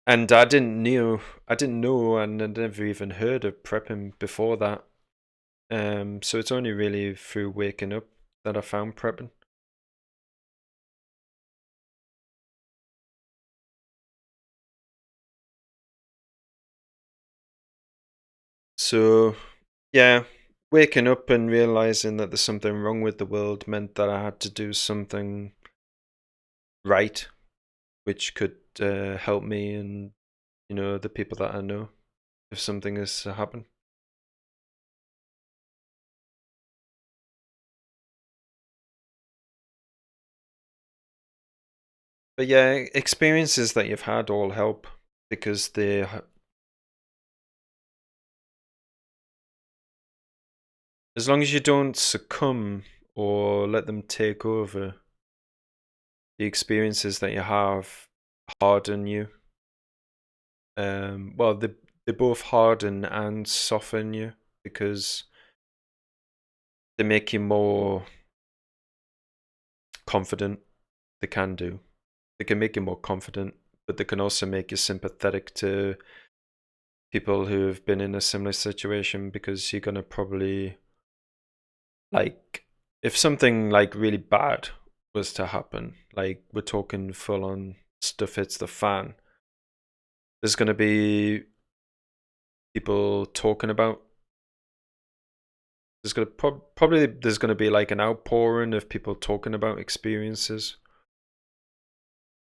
[SPEAKER 1] And I didn't know, and I'd never even heard of prepping before that. So it's only really through waking up that I found prepping. So yeah, waking up and realizing that there's something wrong with the world meant that I had to do something right, which could help me and the people that I know if something is to happen. But yeah, experiences that you've had all help because as long as you don't succumb or let them take over, the experiences that you have harden you. Well, they both harden and soften you because they make you more confident. They can do. They can make you more confident, but they can also make you sympathetic to people who have been in a similar situation, because you're gonna probably, like, if something like really bad was to happen, like we're talking full on stuff hits the fan, there's gonna be people talking about. There's gonna probably there's gonna be like an outpouring of people talking about experiences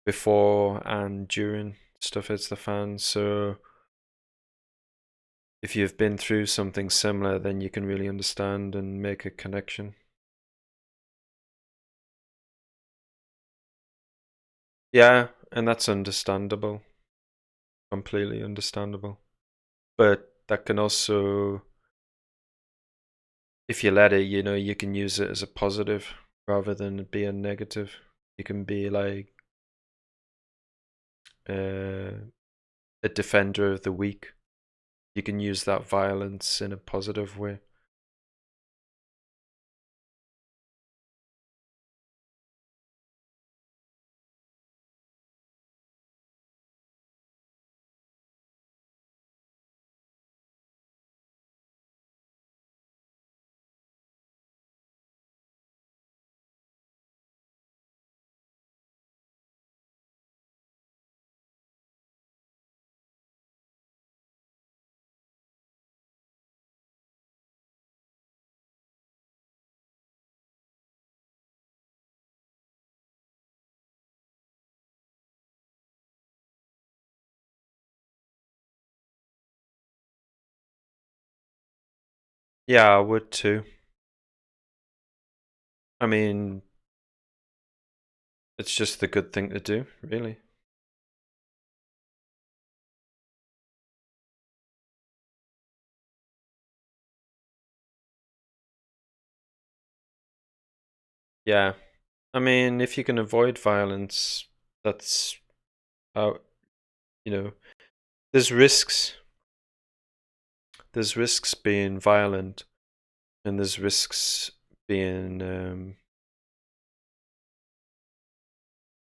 [SPEAKER 1] before and during stuff hits the fan. So if you've been through something similar, then you can really understand and make a connection. Yeah, and that's understandable, completely understandable. But that can also, if you let it, you can use it as a positive rather than it being negative. You can be like uh, a defender of the weak. You can use that violence in a positive way. Yeah, I would too. I mean, it's just the good thing to do, really. Yeah. I mean, if you can avoid violence, that's how, you know, there's risks. There's risks being violent, and there's risks being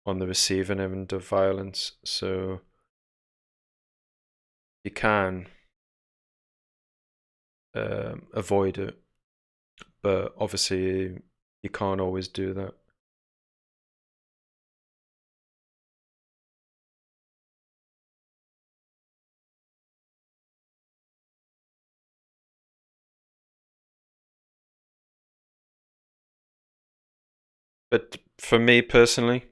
[SPEAKER 1] on the receiving end of violence. So you can avoid it, but obviously you can't always do that. But for me personally,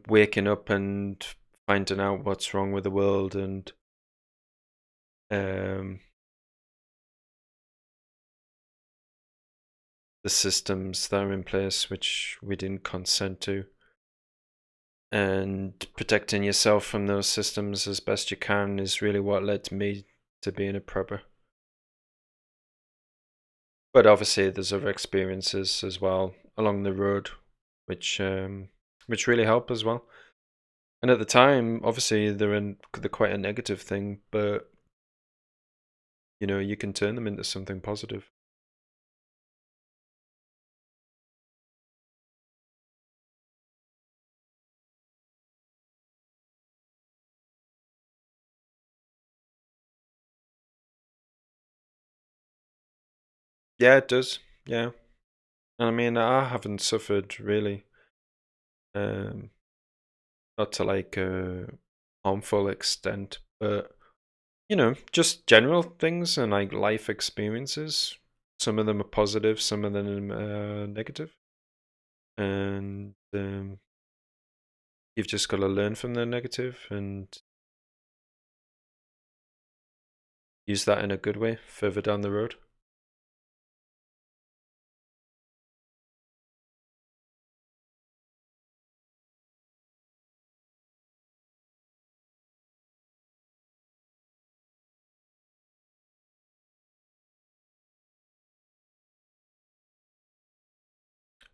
[SPEAKER 1] waking up and finding out what's wrong with the world, and um, the systems that are in place which we didn't consent to, and protecting yourself from those systems as best you can is really what led me to being a prepper. But obviously, there's other experiences as well along the road, which which really help as well. And at the time, obviously, they're quite a negative thing, but you can turn them into something positive. Yeah, it does. Yeah, and I mean, I haven't suffered really, um, not to like a harmful extent, but just general things and like life experiences. Some of them are positive, some of them are negative, and you've just got to learn from the negative and use that in a good way further down the road.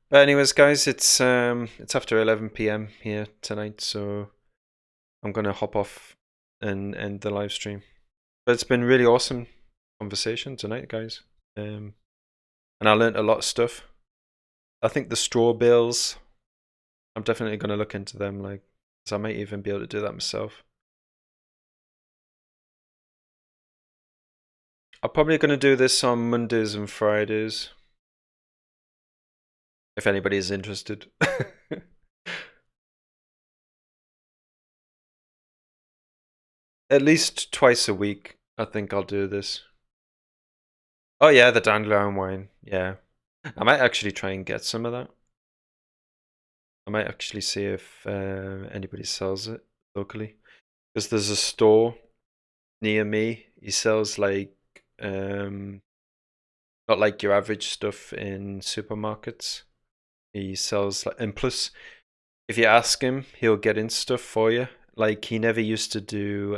[SPEAKER 1] But anyways, guys, it's after 11 p.m. here tonight, so I'm gonna hop off and end the live stream. But it's been really awesome conversation tonight, guys. And I learned a lot of stuff. I think the straw bales, I'm definitely gonna look into them, like, 'cause I might even be able to do that myself. I'm probably going to do this on Mondays and Fridays. If anybody's interested. At least twice a week, I think I'll do this. Oh yeah, the dandelion wine. Yeah. I might actually try and get some of that. I might actually see if anybody sells it locally. Because there's a store near me. He sells like not like your average stuff in supermarkets. He sells like, and plus if you ask him, he'll get in stuff for you. Like he never used to do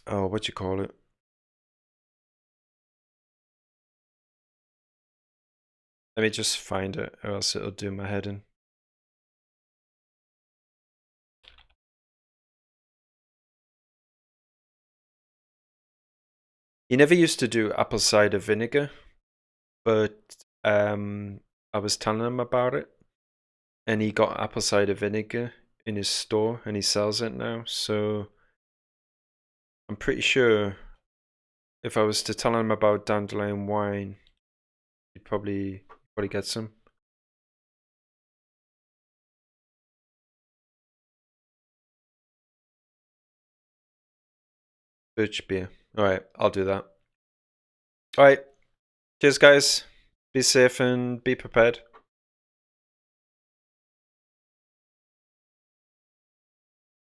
[SPEAKER 1] oh, what you call it? Let me just find it, or else it'll do my head in. He never used to do apple cider vinegar, but I was telling him about it, and he got apple cider vinegar in his store, and he sells it now. So I'm pretty sure if I was to tell him about dandelion wine, he'd probably get some. Birch beer. All right, I'll do that. All right, cheers, guys. Be safe and be prepared.